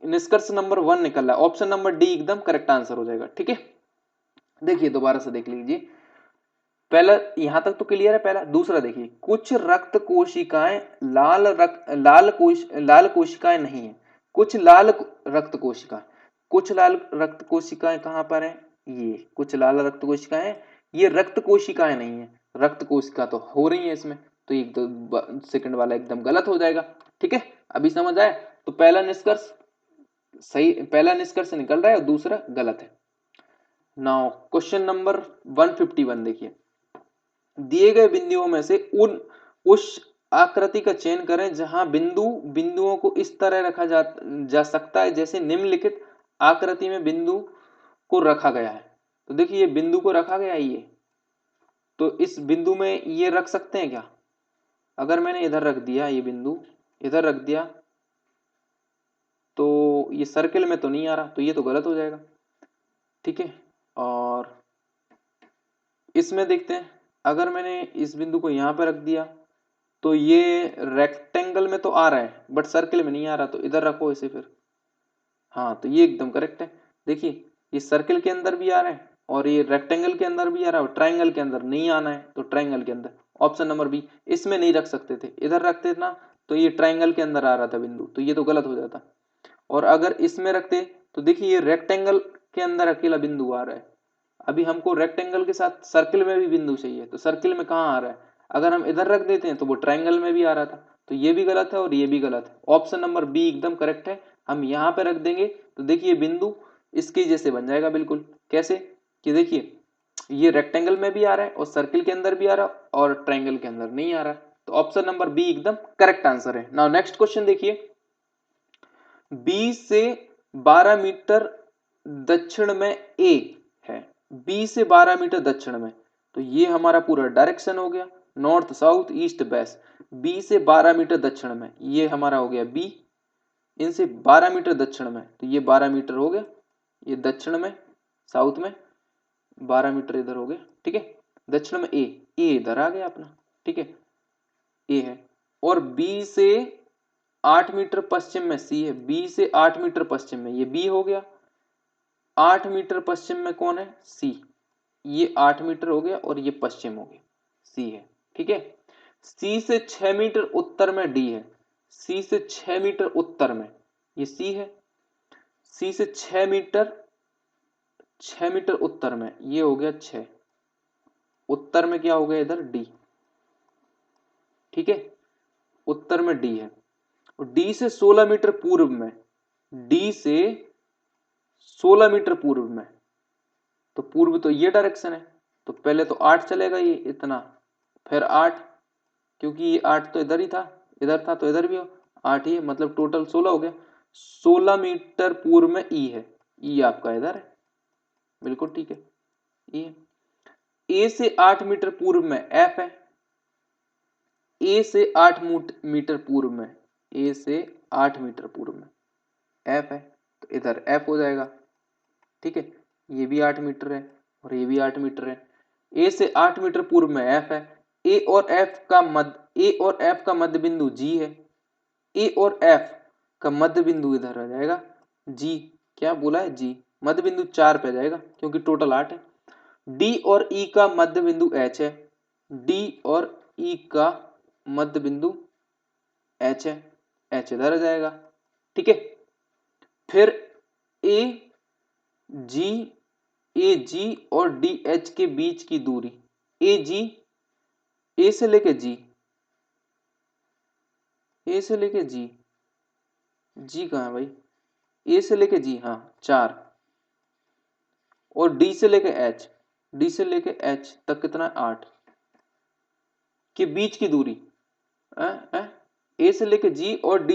निष्कर्ष नंबर 1 निकल रहा है, ऑप्शन नंबर डी एकदम करेक्ट आंसर हो जाएगा। ठीक है, देखिए दोबारा से देख लीजिए, पहला यहां तक तो क्लियर है। पहला, दूसरा देखिए, कुछ रक्त कोशिकाएं लाल कोशिकाएं नहीं है। कुछ लाल रक्त कोशिकाएं, कुछ लाल रक्त कोशिकाएं कहां पर है, ये कुछ लाल रक्त कोशिकाएं हैं, ये रक्त कोशिकाएं नहीं है। रक्त कोशिका तो हो रही है इसमें, तो एक दो सेकंड वाला एकदम गलत हो जाएगा। ठीक है, अभी समझ आए। तो पहला निष्कर्ष सही, पहला निष्कर्ष निकल रहा है और दूसरा गलत है। नाउ क्वेश्चन नंबर 151 देखिए, दिए गए बिंदुओं में से उस आकृति का चयन करें जहां बिंदुओं को इस तरह रखा जा सकता है जैसे निम्नलिखित आकृति में बिंदु को रखा गया है। तो देखिए ये बिंदु को रखा गया है ये, तो इस बिंदु में ये रख सकते हैं क्या? अगर मैंने इधर रख दिया, ये बिंदु इधर रख दिया, तो ये सर्किल में तो नहीं आ रहा, तो ये तो गलत हो जाएगा। ठीक है, और इसमें देखते हैं, अगर मैंने इस बिंदु को यहां पर रख दिया तो ये रेक्टेंगल में तो आ रहा है बट सर्किल में नहीं आ रहा, तो इधर रखो इसे फिर। हाँ, तो ये एकदम करेक्ट है। देखिए ये सर्किल के अंदर भी आ रहा है और ये रेक्टेंगल के अंदर भी आ रहा है, और ट्राइंगल के अंदर नहीं आना है तो ट्राइंगल के अंदर। ऑप्शन नंबर बी, इसमें नहीं रख सकते थे, इधर रखते थे ना, तो ये ट्राइंगल के अंदर आ रहा था बिंदु, तो ये तो गलत हो जाता। और अगर इसमें रखते तो देखिए ये रेक्टेंगल के अंदर अकेला बिंदु आ रहा है। अभी हमको रेक्टेंगल के साथ सर्किल में भी बिंदु चाहिए, तो सर्किल में कहाँ आ रहा है? अगर हम इधर रख देते हैं तो वो ट्राइंगल में भी आ रहा था, तो ये भी गलत है और ये भी गलत है। ऑप्शन नंबर बी एकदम करेक्ट है। हम यहाँ पे रख देंगे तो देखिए बिंदु इसके जैसे बन जाएगा बिल्कुल। कैसे? कि देखिए ये रेक्टेंगल में भी आ रहा है और सर्किल के अंदर भी आ रहा है और ट्राइंगल के अंदर नहीं आ रहा है, तो ऑप्शन नंबर बी एकदम करेक्ट आंसर है। नाउ नेक्स्ट क्वेश्चन देखिए, 20 से 12 मीटर दक्षिण में ए है, 20 से 12 मीटर दक्षिण में, तो ये हमारा पूरा डायरेक्शन हो गया, नॉर्थ साउथ ईस्ट वेस्ट। 20 से 12 मीटर दक्षिण में ये हमारा हो गया बी, इनसे 12 मीटर दक्षिण में, तो ये 12 मीटर हो गया, ये दक्षिण में साउथ में 12 मीटर इधर हो गया। ठीक है, दक्षिण में ए इधर आ गया अपना। ठीक है, ए है, और बी से 8 मीटर पश्चिम में सी है, बी से 8 मीटर पश्चिम में ये बी हो गया, 8 मीटर पश्चिम में कौन है? सी। ये 8 मीटर हो गया और ये पश्चिम हो गया, सी है। ठीक है, सी से 6 मीटर उत्तर में डी है, सी से 6 मीटर उत्तर में ये सी है, सी से 6 मीटर उत्तर में ये हो गया 6, उत्तर में क्या हो गया इधर? डी। ठीक है, उत्तर में डी है, और डी से 16 मीटर पूर्व में, डी से 16 मीटर पूर्व में, तो पूर्व तो ये डायरेक्शन है, तो पहले तो 8 चलेगा ये इतना, फिर 8, क्योंकि ये 8 तो इधर ही था, इधर था तो इधर भी हो 8 ही है, मतलब टोटल 16 हो गया। 16 मीटर पूर्व में ई है, ई आपका इधर है, बिल्कुल ठीक है, ई है। ए से 8 मीटर पूर्व में एफ है, ए से 8 मीटर पूर्व में, ए से 8 मीटर पूर्व में एफ है, तो इधर एफ हो जाएगा। ठीक है, ये भी 8 मीटर है और ये भी 8 मीटर है, ए से 8 मीटर पूर्व में एफ है, ए और एफ का मध्य बिंदु जी है, ए और एफ का मध्य बिंदु इधर आ जाएगा जी, क्या बोला है? जी। मध्य बिंदु 4 पे जाएगा क्योंकि टोटल 8 है। डी और ई का मध्य बिंदु एच है, डी और ई का मध्य बिंदु एच है, एच इधर आ जाएगा। ठीक है, फिर ए जी, ए जी और डी एच के बीच की दूरी, ए जी, ए से लेके जी, ए से लेके जी, जी कहाँ है भाई, ए से लेके जी, हाँ 4, और डी से लेके एच, डी से लेके एच तक कितना है 8 के बीच की दूरी, ए से लेके जी और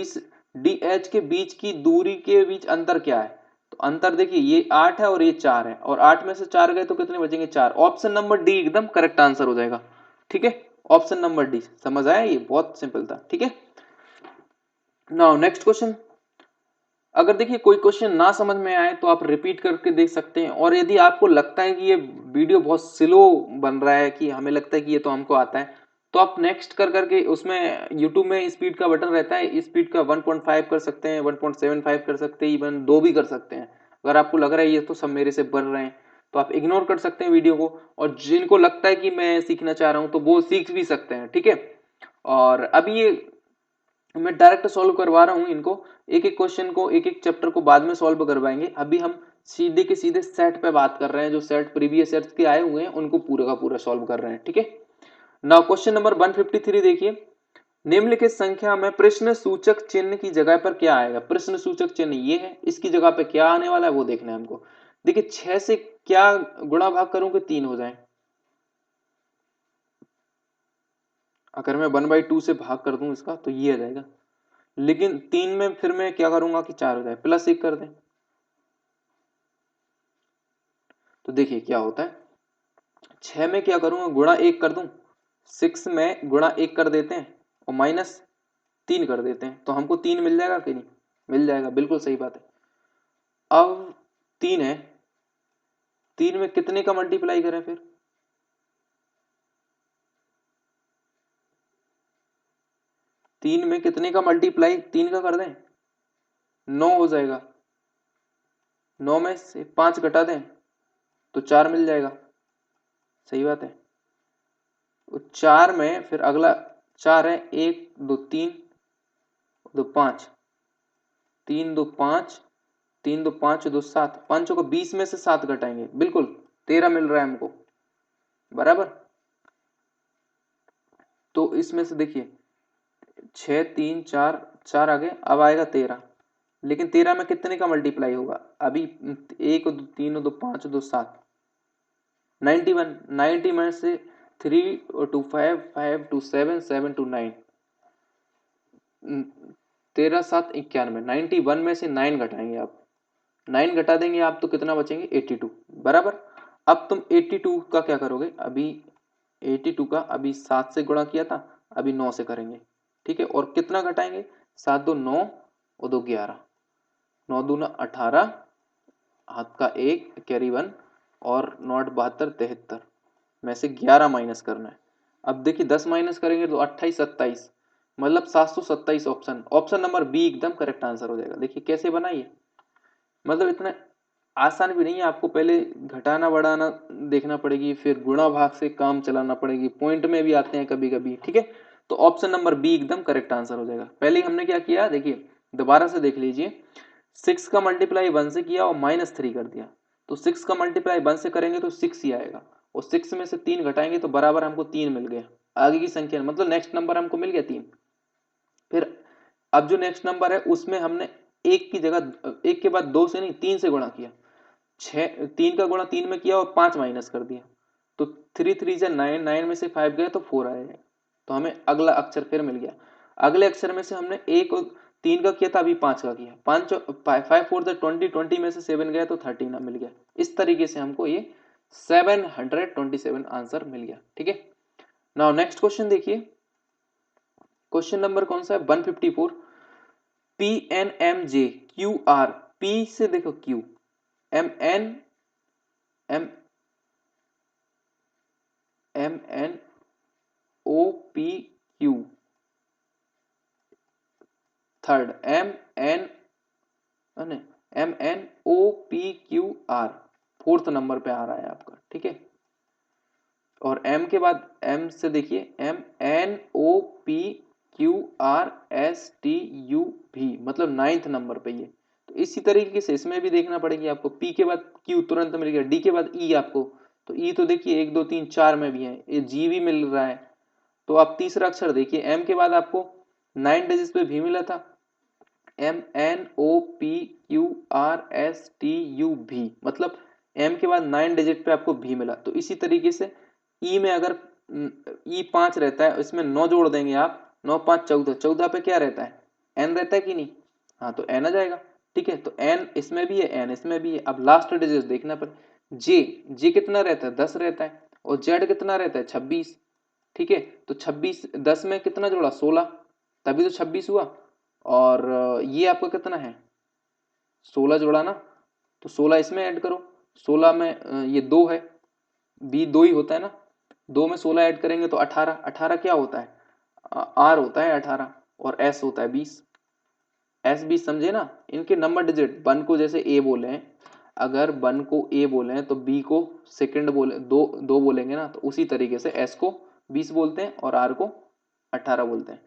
डी एच के बीच की दूरी के बीच अंतर क्या है? तो अंतर देखिए ये 8 है और ये 4 है, और 8 में से 4 गए तो कितने बचेंगे 4। ऑप्शन नंबर डी एकदम करेक्ट आंसर हो जाएगा। ठीक है, ऑप्शन नंबर डी। समझ आया, ये बहुत सिंपल था। ठीक है, नाउ नेक्स्ट क्वेश्चन। अगर देखिए कोई क्वेश्चन ना समझ में आए तो आप रिपीट करके देख सकते हैं, और यदि आपको लगता है कि ये वीडियो बहुत स्लो बन रहा है, कि हमें लगता है कि ये तो हमको आता है, तो आप नेक्स्ट कर करके उसमें यूट्यूब में स्पीड का बटन रहता है, स्पीड का 1.5 कर सकते हैं, 1.75 कर सकते हैं, इवन 2 भी कर सकते हैं। अगर आपको लग रहा है ये तो सब मेरे से बन रहे हैं तो आप इग्नोर कर सकते हैं वीडियो को, और जिनको लगता है कि मैं सीखना चाह रहा हूं तो वो सीख भी सकते हैं। ठीक है, और अभी ये मैं डायरेक्ट सॉल्व करवा रहा हूं इनको, एक एक क्वेश्चन को, एक एक चैप्टर को बाद में सॉल्व करवाएंगे। अभी हम सीधे के सीधे सेट पे बात कर रहे हैं, जो सेट प्रीवियस ईयर्स के आए हुए हैं उनको पूरा का पूरा सॉल्व कर रहे हैं। ठीक है, नाउ क्वेश्चन नंबर 153 देखिए, निम्नलिखित संख्या में प्रश्न सूचक चिन्ह की जगह पर क्या आएगा? प्रश्न सूचक चिन्ह ये है, इसकी जगह पे क्या आने वाला है वो देखना है हमको। देखिए 6 से क्या गुणा भाग करूं कि 3 हो जाए? अगर मैं 1/2 से भाग कर दूं इसका तो ये आ जाएगा, लेकिन 3 में फिर मैं क्या करूंगा कि 4 हो जाए, प्लस 1 कर दें। तो देखिए क्या होता है, 6 में क्या करूंगा, गुणा 1 कर दूं, 6 में गुणा 1 कर देते हैं और माइनस 3 कर देते हैं, तो हमको 3 मिल जाएगा कि नहीं? मिल जाएगा, बिल्कुल सही बात है। अब 3 है, 3 में कितने का मल्टीप्लाई करें फिर? 3 में कितने का मल्टीप्लाई 3 का कर दें? 9 हो जाएगा। 9 में से 5 घटा दें तो 4 मिल जाएगा। सही बात है। तो 4 में फिर अगला 4 है, 1 2 3 2 5, 3 2 5, 3 2 5 2 7, पांचों को 20 में से 7 घटाएंगे, बिल्कुल 13 मिल रहा है हमको, बराबर। तो इसमें से देखिए 6 3 4, 4 आ गए, अब आएगा 13, लेकिन 13 में कितने का मल्टीप्लाई होगा? अभी 1 2 3 2 5 2 7, 91, 90 में से 3 2 5 5 2 7 7 2 9, 13 7 91, 91 में से 9 घटाएंगे आप, 9 घटा देंगे आप तो कितना बचेंगे? 82, बराबर। अब तुम 82 का क्या करोगे? अभी 82 का अभी 7 से गुणा किया था, अभी 9 से करेंगे। ठीक है, और कितना घटाएंगे? 7 2 9 और 2 11, 9 दूना 18, हाथ का 1 कैरी 1, और 9 8 72 73 में से 11 माइनस करना है। अब देखिए 10 माइनस करेंगे तो 28 27, मतलब 727। ऑप्शन ऑप्शन नंबर बी एकदम करेक्ट आंसर हो जाएगा। देखिए कैसे बनाइए, मतलब इतना आसान भी नहीं है, आपको पहले घटाना बढ़ाना देखना पड़ेगी, फिर गुणा भाग से काम चलाना पड़ेगी, पॉइंट में भी आते हैं कभी कभी। ठीक है, तो ऑप्शन नंबर बी एकदम करेक्ट आंसर हो जाएगा। पहले हमने क्या किया देखिए, दोबारा से देख लीजिए, 6 का मल्टीप्लाई 1 से किया और -3 कर दिया, तो 6 का मल्टीप्लाई 1 से करेंगे तो 6 ही आएगा, और 6 में से 3 घटाएंगे तो बराबर हमको 3 मिल गया। आगे की संख्या मतलब नेक्स्ट नंबर हमको मिल गया 3। फिर अब जो नेक्स्ट नंबर है उसमें हमने एक की जगह, एक के बाद 2 से नहीं 3 से गुणा किया, 3 का गुणा 3 में किया और 5 माइनस कर दिया, तो 3 3 से 9, 9 में से 5 गया तो 4 आएगा, तो हमें अगला अक्षर फिर मिल गया। अगले अक्षर में से हमने 1 और 3 का किया था, अभी 5 का किया, 5 5 4 20, 20 में से 7 गया तो 13 मिल गया। इस तरीके से हमको ये 727 आंसर मिल गया। ठीक है, नाउ नेक्स्ट क्वेश्चन देखिए, क्वेश्चन नंबर कौन सा है? 154। P N M J Q R, P से देखो Q, M N M M N O P Q third, M N O P Q R fourth number पे आ रहा है आपका। ठीक है, और एम के बाद एम से देखिए, M N O P Q R S T U भी, मतलब 9th नंबर पे ये, तो इसी तरीके से इसमें भी देखना पड़ेगी आपको। पी के बाद क्यू तुरंत मिल गया, डी के बाद ई आपको, तो ई तो देखिए 1 2 3 4 में भी है, ये जी भी मिल रहा है। तो आप तीसरा अक्षर देखिए, एम के बाद आपको 9 डिजिट पे भी मिला था, M N O P Q R S T U भी, मतलब एम के बाद 9 डिजिट पे आपको भी मिला। तो इसी तरीके से ई में अगर ई 5 रहता है, इसमें 9 जोड़ देंगे आप, 9 5 14, 14 पे क्या रहता है, एन रहता है कि नहीं, हाँ तो एन आ जाएगा। ठीक है, तो एन इसमें भी है, एन इसमें भी है। अब लास्ट डिजिट देखना पर जे, जे कितना रहता है, 10 रहता है, और जेड कितना रहता है, 26। ठीक है, तो 26 10 में कितना जोड़ा, 16, तभी तो 26 हुआ। और ये आपका कितना है, 16 जोड़ा ना, तो 16 इसमें ऐड करो, 16 में ये 2 है, बी 2 ही होता है ना, 2 में 16 ऐड करेंगे तो 18, 18 क्या होता है, आर होता है 18, और एस होता है 20। एस 20 समझे ना, इनके नंबर डिजिट, वन को जैसे ए बोले हैं, अगर वन को ए बोले हैं तो बी को सेकंड बोले, दो दो बोलेंगे ना, तो उसी तरीके से एस को 20 बोलते हैं और आर को 18 बोलते हैं,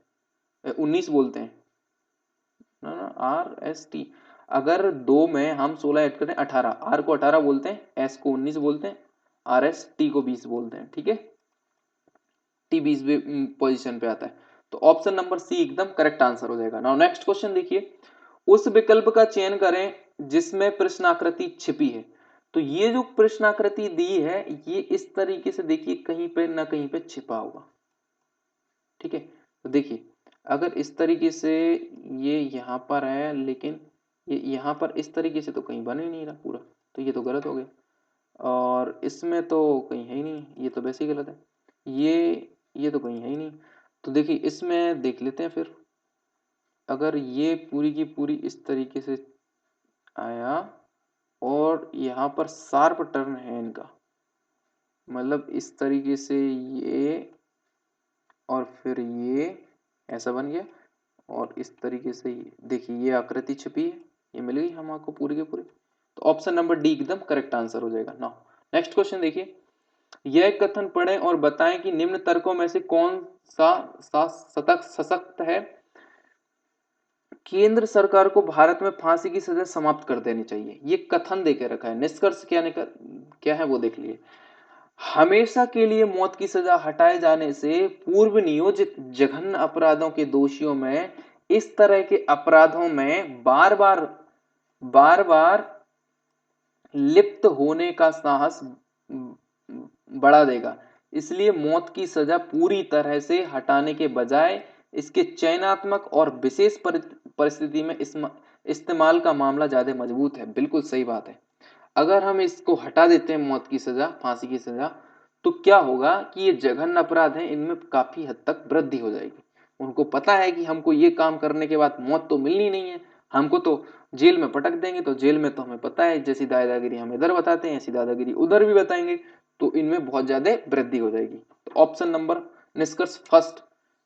19 बोलते हैं ना, ना आर एस टी। अगर दो में हम 16 ऐड करें 18, आर को 18 बोलते हैं, एस को 19 बोलते हैं, आर एस टी को 20 बोलते हैं। ठीक है, टी 20 पोजीशन पे आता है। तो ऑप्शन नंबर सी एकदम करेक्ट आंसर हो जाएगा। नाउ नेक्स्ट क्वेश्चन देखिए, उस विकल्प का चयन करें जिसमें प्रश्नाकृति छिपी है। तो ये जो प्रश्नाकृति दी है, ये इस तरीके से देखिए कहीं पे ना कहीं पे छिपा होगा। ठीक है, तो देखिए अगर इस तरीके से ये यहाँ पर है, लेकिन ये यहाँ पर इस तरीके से तो कहीं बन ही नहीं रहा पूरा, तो ये तो गलत हो गया। और इसमें तो कहीं है ही नहीं, ये तो वैसे ही गलत है। ये तो कहीं है ही नहीं। तो देखिए इसमें देख लेते हैं फिर, अगर ये पूरी की पूरी इस तरीके से आया और यहाँ पर शार्प टर्न है इनका, मतलब इस तरीके से ये और फिर ये ऐसा बन गया, और इस तरीके से देखिए ये आकृति छिपी है, ये मिल गई हम आपको पूरी के पूरी। तो ऑप्शन नंबर डी एकदम करेक्ट आंसर हो जाएगा। नाउ नेक्स्ट क्वेश्चन देखिए, यह कथन पढ़ें और बताएं कि निम्न तर्कों में से कौन सा सतत सशक्त है। केंद्र सरकार को भारत में फांसी की सजा समाप्त कर देनी चाहिए, ये कथन देके रखा है। निष्कर्ष क्या है वो देख लिए। हमेशा के लिए मौत की सजा हटाए जाने से पूर्व नियोजित जघन्य अपराधों के दोषियों में इस तरह के अपराधों में बार बार लिप्त होने का साहस बढ़ा देगा। इसलिए मौत की सजा पूरी तरह से हटाने के बजाय इसके चयनात्मक और विशेष परिस्थिति में इस्तेमाल का मामला ज्यादा मजबूत है। बिल्कुल सही बात है। अगर हम इसको हटा देते हैं मौत की सजा, फांसी की सजा, तो क्या होगा कि ये जघन्य अपराध है, इनमें काफी हद तक वृद्धि हो जाएगी। उनको पता है कि हमको ये काम करने के बाद मौत तो मिलनी नहीं है, हमको तो जेल में पटक देंगे, तो जेल में तो हमें पता है जैसी दादागिरी हम इधर बताते हैं ऐसी दादागिरी उधर भी बताएंगे, तो इनमें बहुत ज्यादा वृद्धि हो जाएगी। तो ऑप्शन नंबर निष्कर्ष फर्स्ट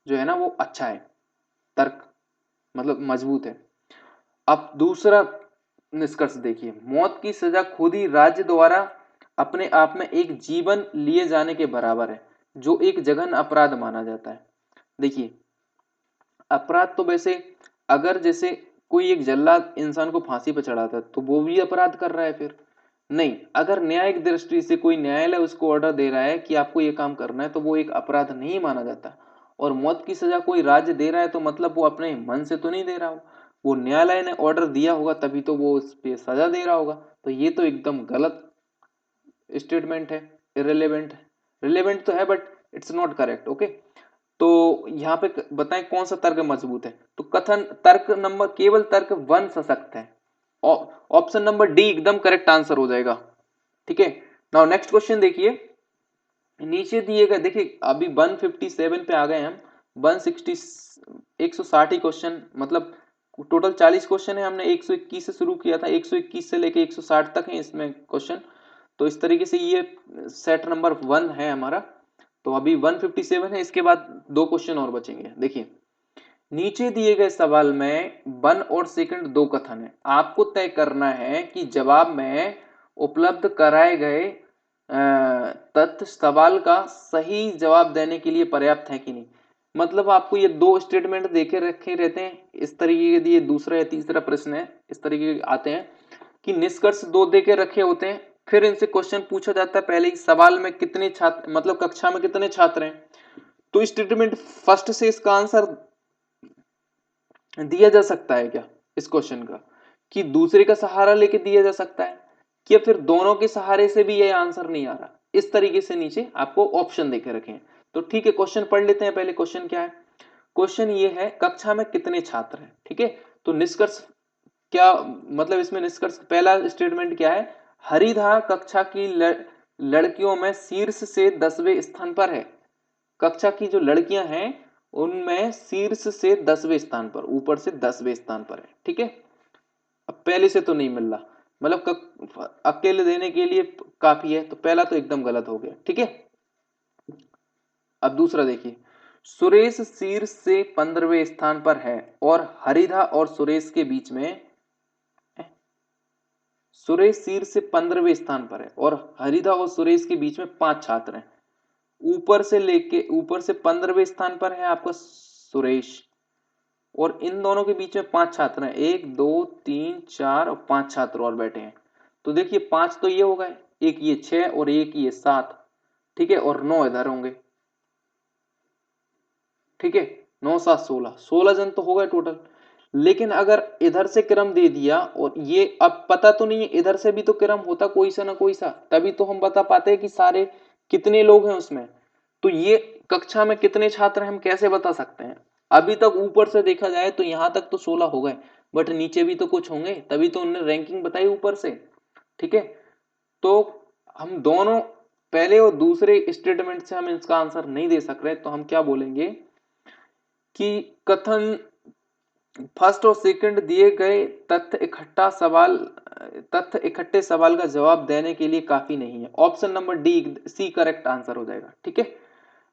जो है ना वो अच्छा है, तर्क मतलब मजबूत है। अब दूसरा निष्कर्ष देखिए, मौत की सजा खुद ही राज्य द्वारा अपने आप में एक जीवन लिए जाने के बराबर है, जो एक जघन्य अपराध माना जाता है। देखिए अपराध तो वैसे, अगर जैसे कोई एक जल्लाद इंसान को फांसी पर चढ़ाता है तो वो भी अपराध कर रहा है, फिर नहीं। अगर न्यायिक दृष्टि से कोई न्यायालय उसको ऑर्डर दे रहा है कि आपको ये काम करना है, तो वो एक अपराध नहीं माना जाता। और मौत की सजा कोई राज्य दे रहा है तो मतलब वो अपने मन से तो नहीं दे रहा हो, वो न्यायालय ने ऑर्डर दिया होगा तभी तो वो उस पे सजा दे रहा होगा। तो ये तो एकदम गलत स्टेटमेंट है, इरेलीवेंट है। रिलेवेंट तो है but it's not correct. Okay, तो यहाँ पे बताएं कौन सा तर्क मजबूत है। तो कथन तर्क नंबर, केवल तर्क वन सशक्त है, ऑप्शन नंबर डी एकदम करेक्ट आंसर हो जाएगा। ठीक है, नाउ नेक्स्ट क्वेश्चन देखिए, नीचे दिए गए, देखिए अभी 157 पे आ गए हम, 160 160 ही क्वेश्चन, मतलब टोटल 40 क्वेश्चन है, हमने 121 से शुरू किया था, 121 से लेके 160 तक है इसमें क्वेश्चन। तो इस तरीके से ये सेट नंबर 1 है हमारा। तो अभी 157 है, इसके बाद दो क्वेश्चन और बचेंगे। देखिए नीचे दिए गए सवाल में वन और सेकंड दो कथन है, आपको तय करना है कि जवाब में उपलब्ध कराए गए तथ्य सवाल का सही जवाब देने के लिए पर्याप्त है कि नहीं। मतलब आपको ये दो स्टेटमेंट देके रखे रहते हैं, इस तरीके के दिए, दूसरा या तीसरा प्रश्न है इस तरीके के आते हैं कि निष्कर्ष दो देके रखे होते हैं, फिर इनसे क्वेश्चन पूछा जाता है पहले ही सवाल में कितने छात्र, मतलब कक्षा में कितने छात्र हैं, तो स्टेटमेंट फर्स्ट से इसका आंसर दिया जा सकता है क्या इस क्वेश्चन का, कि दूसरे का सहारा लेके दिया जा सकता है, कि फिर दोनों के सहारे से भी ये आंसर नहीं आ रहा, इस तरीके से नीचे आपको ऑप्शन देके रखे हैं। तो ठीक है, क्वेश्चन पढ़ लेते हैं। पहले क्वेश्चन क्या है, क्वेश्चन ये है कक्षा में कितने छात्र हैं। ठीक है, तो निष्कर्ष क्या, मतलब इसमें निष्कर्ष पहला स्टेटमेंट क्या है, हरिधा कक्षा की लड़कियों में शीर्ष से 10वें स्थान पर है। कक्षा की जो लड़कियां हैं उनमें शीर्ष से 10वें स्थान पर, ऊपर से 10वें स्थान पर है। ठीक है, अब पहले से तो नहीं मिल रहा, मतलब अकेले देने के लिए काफी है, तो पहला तो एकदम गलत हो गया। ठीक है, अब दूसरा देखिए, सुरेश शीर्ष से 15वें स्थान पर है और हरिधा और सुरेश के बीच में, सुरेश शीर्ष से 15वें स्थान पर है और हरिधा और सुरेश के बीच में 5 छात्र हैं। ऊपर से 15वें स्थान पर है आपका सुरेश, और इन दोनों के बीच में 5 छात्र हैं, 1 2 3 4 और 5 छात्र और बैठे हैं। तो देखिए 5 तो ये हो गए, एक ये 6 और एक ये 7। ठीक है, और 9 इधर होंगे। ठीक है, 9 7 16, 16 जन तो हो गए टोटल। लेकिन अगर इधर से क्रम दे दिया, और ये अब पता तो नहीं है, इधर से भी तो क्रम होता कोई सा ना कोई सा, तभी तो हम बता पाते हैं कि सारे कितने लोग हैं उसमें। तो ये कक्षा में कितने छात्र हैं हम कैसे बता सकते हैं। अभी तक ऊपर से देखा जाए तो यहां तक तो 16 हो गए, बट नीचे भी तो कुछ होंगे, तभी तो उन्होंने रैंकिंग बताई ऊपर से। ठीक है, तो हम दोनों पहले और दूसरे स्टेटमेंट से हम इसका आंसर नहीं दे सक रहे, तो हम क्या बोलेंगे कि कथन फर्स्ट और सेकंड दिए गए तथ्य इकट्ठे सवाल का जवाब देने के लिए काफी नहीं है। Option number D C correct answer हो जाएगा। ठीक है,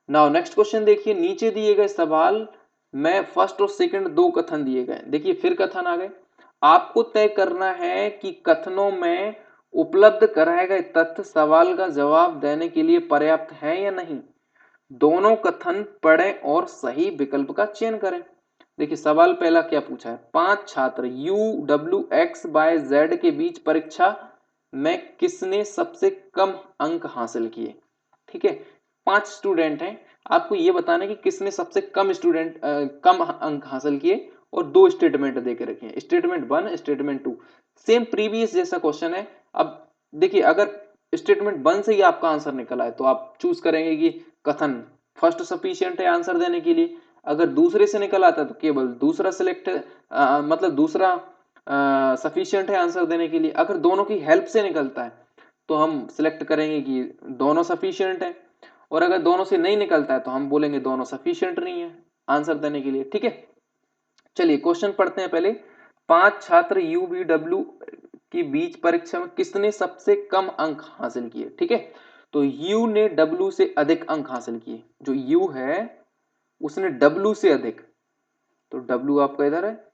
नाउ नेक्स्ट क्वेश्चन देखिए, नीचे दिए गए सवाल में फर्स्ट और सेकंड दो कथन दिए गए। देखिए फिर कथन आ गए, आपको तय करना है कि कथनों में उपलब्ध कराए गए तथ्य सवाल का जवाब देने के लिए पर्याप्त है या नहीं। दोनों कथन पढ़ें और सही विकल्प का चयन करें। देखिए सवाल पहला क्या पूछा है, 5 छात्र U W X Y Z के बीच परीक्षा में किसने सबसे कम अंक हासिल किए। ठीक है, 5 स्टूडेंट हैं, आपको यह बताना है कि किसने सबसे कम अंक हासिल किए, और दो स्टेटमेंट देके रखे हैं, स्टेटमेंट 1 स्टेटमेंट 2, सेम प्रीवियस जैसा क्वेश्चन है। अब देखिए अगर स्टेटमेंट 1 से ही आपका आंसर निकला है तो आप चूज करेंगे कि कथन फर्स्ट सफिशिएंट है आंसर देने के लिए। अगर दूसरे से निकल आता है तो केवल दूसरा सिलेक्ट, मतलब दूसरा सफिशिएंट है आंसर देने के लिए। अगर दोनों की हेल्प से निकलता है तो हम सिलेक्ट करेंगे कि दोनों सफिशिएंट है, और अगर दोनों से नहीं निकलता है तो हम बोलेंगे दोनों सफिशिएंट नहीं है आंसर देने के लिए। ठीक है, चलिए क्वेश्चन पढ़ते हैं पहले, 5 छात्र यू बी डब्ल्यू के बीच परीक्षा में किसने सबसे कम अंक हासिल किए। ठीक है, तो यू ने डब्ल्यू से अधिक अंक हासिल किए, जो यू है उसने डब्ल्यू से अधिक, तो डब्ल्यू आपका इधर है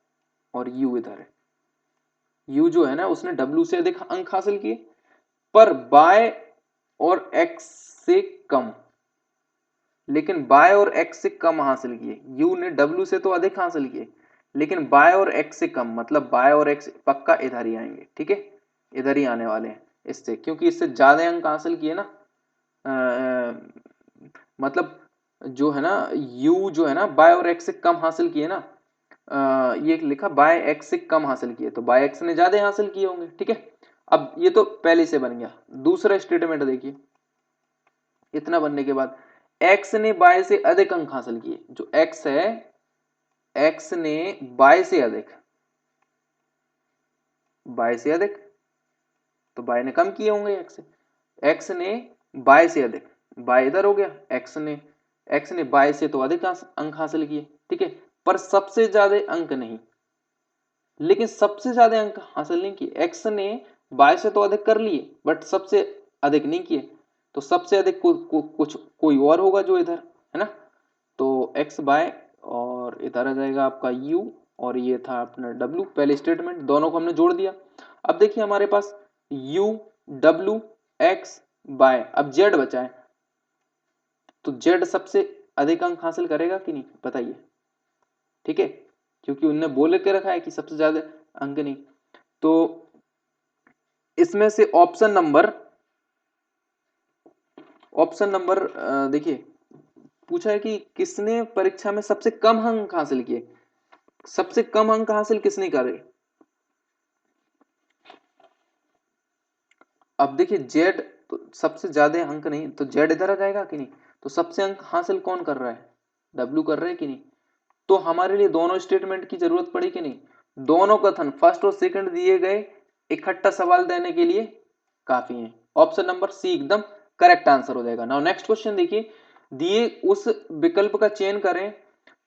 और यू इधर है। यू जो है ना उसने डब्ल्यू से अधिक अंक हासिल किए, पर बाय और एक्स से कम, लेकिन बाय और एक्स से कम हासिल किए। यू ने डब्ल्यू से तो अधिक हासिल किए, लेकिन बाय और एक्स से कम, मतलब बाय और एक्स पक्का इधर ही आएंगे। ठीक है, इधर ही आने वाले हैं इससे, क्योंकि इससे ज्यादा अंक हासिल किए ना, मतलब जो है ना यू जो है ना बाय और एक्स से कम हासिल किए ना, ये लिखा बाय एक्स से कम हासिल किए, तो बाय एक्स ने ज्यादा हासिल किए होंगे। ठीक है, अब ये तो पहले से बन गया। दूसरा स्टेटमेंट देखिए, इतना बनने के बाद एक्स ने बाय से अधिक अंक हासिल किए, जो एक्स है एक्स ने बाय से अधिक, बाय से अधिक, तो बाय ने कम किए होंगे एक्स से, एक्स ने बाय से अधिक, बाय इधर हो गया, एक्स ने बाय से तो अधिक अंक हासिल किए। ठीक है, पर सबसे ज्यादा अंक नहीं, लेकिन सबसे ज्यादा अंक हासिल नहीं किए। एक्स ने बाय से तो अधिक कर लिए बट सबसे अधिक नहीं किए, तो सबसे अधिक कुछ कोई और होगा जो इधर है ना, तो एक्स बाय और इधर आ जाएगा आपका यू, और ये था अपना डब्ल्यू। पहले स्टेटमेंट दोनों को हमने जोड़ दिया। अब देखिए हमारे पास यू डब्ल्यू एक्स बाय, अब जेड बचा है, तो जेड सबसे अधिक अंक हासिल करेगा कि नहीं, बताइए। ठीक है, क्योंकि उनने बोल के रखा है कि सबसे ज्यादा अंक नहीं। तो इसमें से ऑप्शन नंबर देखिए, पूछा है कि किसने परीक्षा में सबसे कम अंक हासिल किए, सबसे कम अंक हासिल किसने करे। अब देखिए जेड तो सबसे ज्यादा अंक नहीं, तो जेड इधर आ जाएगा कि नहीं, तो सबसे अंक हासिल कौन कर रहा है, डब्ल्यू कर रहा है कि नहीं। तो हमारे लिए दोनों स्टेटमेंट की जरूरत पड़ी कि नहीं, दोनों कथन फर्स्ट और सेकंड दिए गए इकट्ठा सवाल देने के लिए काफी हैं। ऑप्शन नंबर सी एकदम करेक्ट आंसर हो जाएगा। नाउ नेक्स्ट क्वेश्चन देखिए, दिए उस विकल्प का चयन करें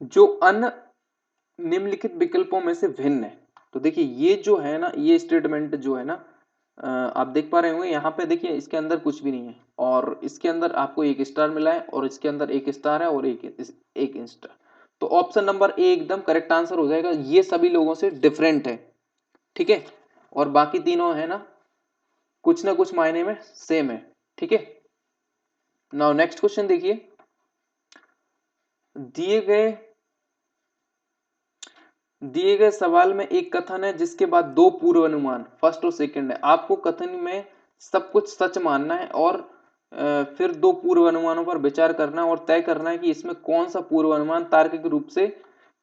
जो अन्य निम्नलिखित विकल्पों में से भिन्न है। तो देखिए ये जो है ना, ये स्टेटमेंट जो है ना, आप देख पा रहे होंगे यहाँ पे, देखिए इसके अंदर कुछ भी नहीं है और इसके अंदर आपको एक स्टार मिला है और इसके अंदर एक स्टार है और एक स्टार। तो ऑप्शन नंबर ए एकदम करेक्ट आंसर हो जाएगा, ये सभी लोगों से डिफरेंट है। ठीक है, और बाकी तीनों है ना कुछ मायने में सेम है। ठीक है, नाउ नेक्स्ट क्वेश्चन देखिए, दिए गए दिए गए सवाल में एक कथन है जिसके बाद दो पूर्व अनुमान फर्स्ट और सेकंड है। आपको कथन में सब कुछ सच मानना है और फिर दो पूर्व अनुमानों पर विचार करना है और तय करना है कि इसमें कौन सा पूर्व अनुमान तार्किक रूप से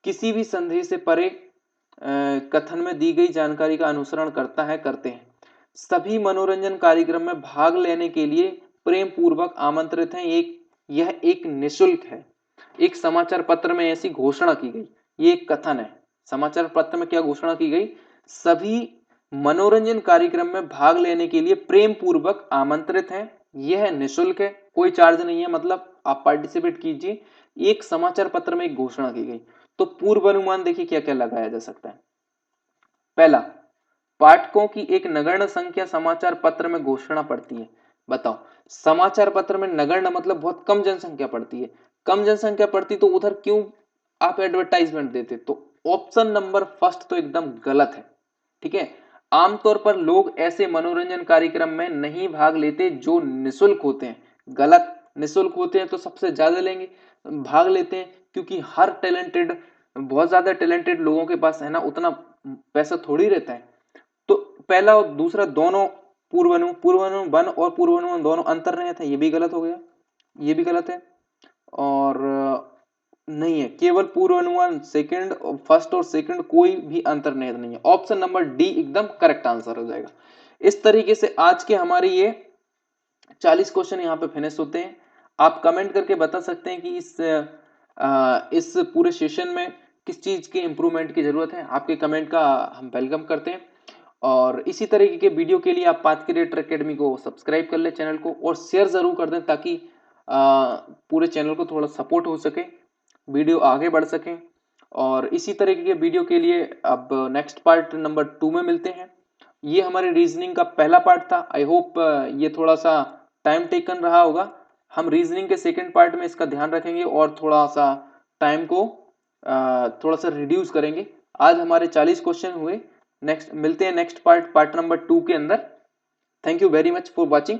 किसी भी संदेह से परे कथन में दी गई जानकारी का अनुसरण करते हैं। सभी मनोरंजन कार्यक्रम में भाग लेने के लिए प्रेम पूर्वक आमंत्रित हैं। यह एक निशुल्क है। एक समाचार पत्र में ऐसी घोषणा की गई, ये एक कथन है। समाचार पत्र में क्या घोषणा की गई, सभी मनोरंजन कार्यक्रम में भाग लेने के लिए प्रेम पूर्वक आमंत्रित हैं, यह निशुल्क है, कोई चार्ज नहीं है, मतलब आप पार्टिसिपेट कीजिए। एक समाचार पत्र में एक घोषणा की गई। तो पूर्व अनुमान देखिए क्या क्या लगाया जा सकता है। पहला, पाठकों की एक नगण्य संख्या समाचार पत्र में घोषणा पड़ती है। बताओ, समाचार पत्र में नगण्य मतलब बहुत कम जनसंख्या पड़ती है, कम जनसंख्या पड़ती तो उधर क्यों आप एडवर्टाइजमेंट देते। तो ऑप्शन नंबर फर्स्ट तो एकदम गलत है। ठीक है, आमतौर पर लोग ऐसे मनोरंजन कार्यक्रम में नहीं भाग लेते जो निशुल्क होते हैं। गलत, निशुल्क होते हैं तो सबसे ज्यादा लेंगे भाग लेते हैं, क्योंकि हर टैलेंटेड, बहुत ज्यादा टैलेंटेड लोगों के पास है ना उतना पैसा थोड़ी रहता है। तो पहला और दूसरा दोनों पूर्वानुमान वन और पूर्वानुमान दोनों अंतर नहीं था, ये भी गलत हो गया, ये भी गलत है। और नहीं है, केवल पूर्वानुमान सेकंड, फर्स्ट और सेकंड कोई भी अंतर नहीं है। ऑप्शन नंबर डी एकदम करेक्ट आंसर हो जाएगा। इस तरीके से आज के हमारे ये 40 क्वेश्चन यहाँ पे फिनिश होते हैं। आप कमेंट करके बता सकते हैं कि इस पूरे सेशन में किस चीज के इंप्रूवमेंट की जरूरत है। आपके कमेंट का हम वेलकम करते हैं और इसी तरीके के वीडियो के लिए आप पाथ क्रिएटर एकेडमी को सब्सक्राइब कर ले चैनल को और शेयर जरूर कर दें ताकि पूरे चैनल को थोड़ा सपोर्ट हो सके, वीडियो आगे बढ़ सके। और इसी तरीके के वीडियो के लिए अब नेक्स्ट पार्ट नंबर 2 में मिलते हैं। ये हमारे रीजनिंग का पहला पार्ट था। आई होप ये थोड़ा सा टाइम टेकन रहा होगा। हम रीजनिंग के सेकंड पार्ट में इसका ध्यान रखेंगे और थोड़ा सा टाइम को थोड़ा सा रिड्यूस करेंगे। आज हमारे 40 क्वेश्चन हुए। नेक्स्ट मिलते हैं नेक्स्ट पार्ट नंबर 2 के अंदर। Thank you very much for watching.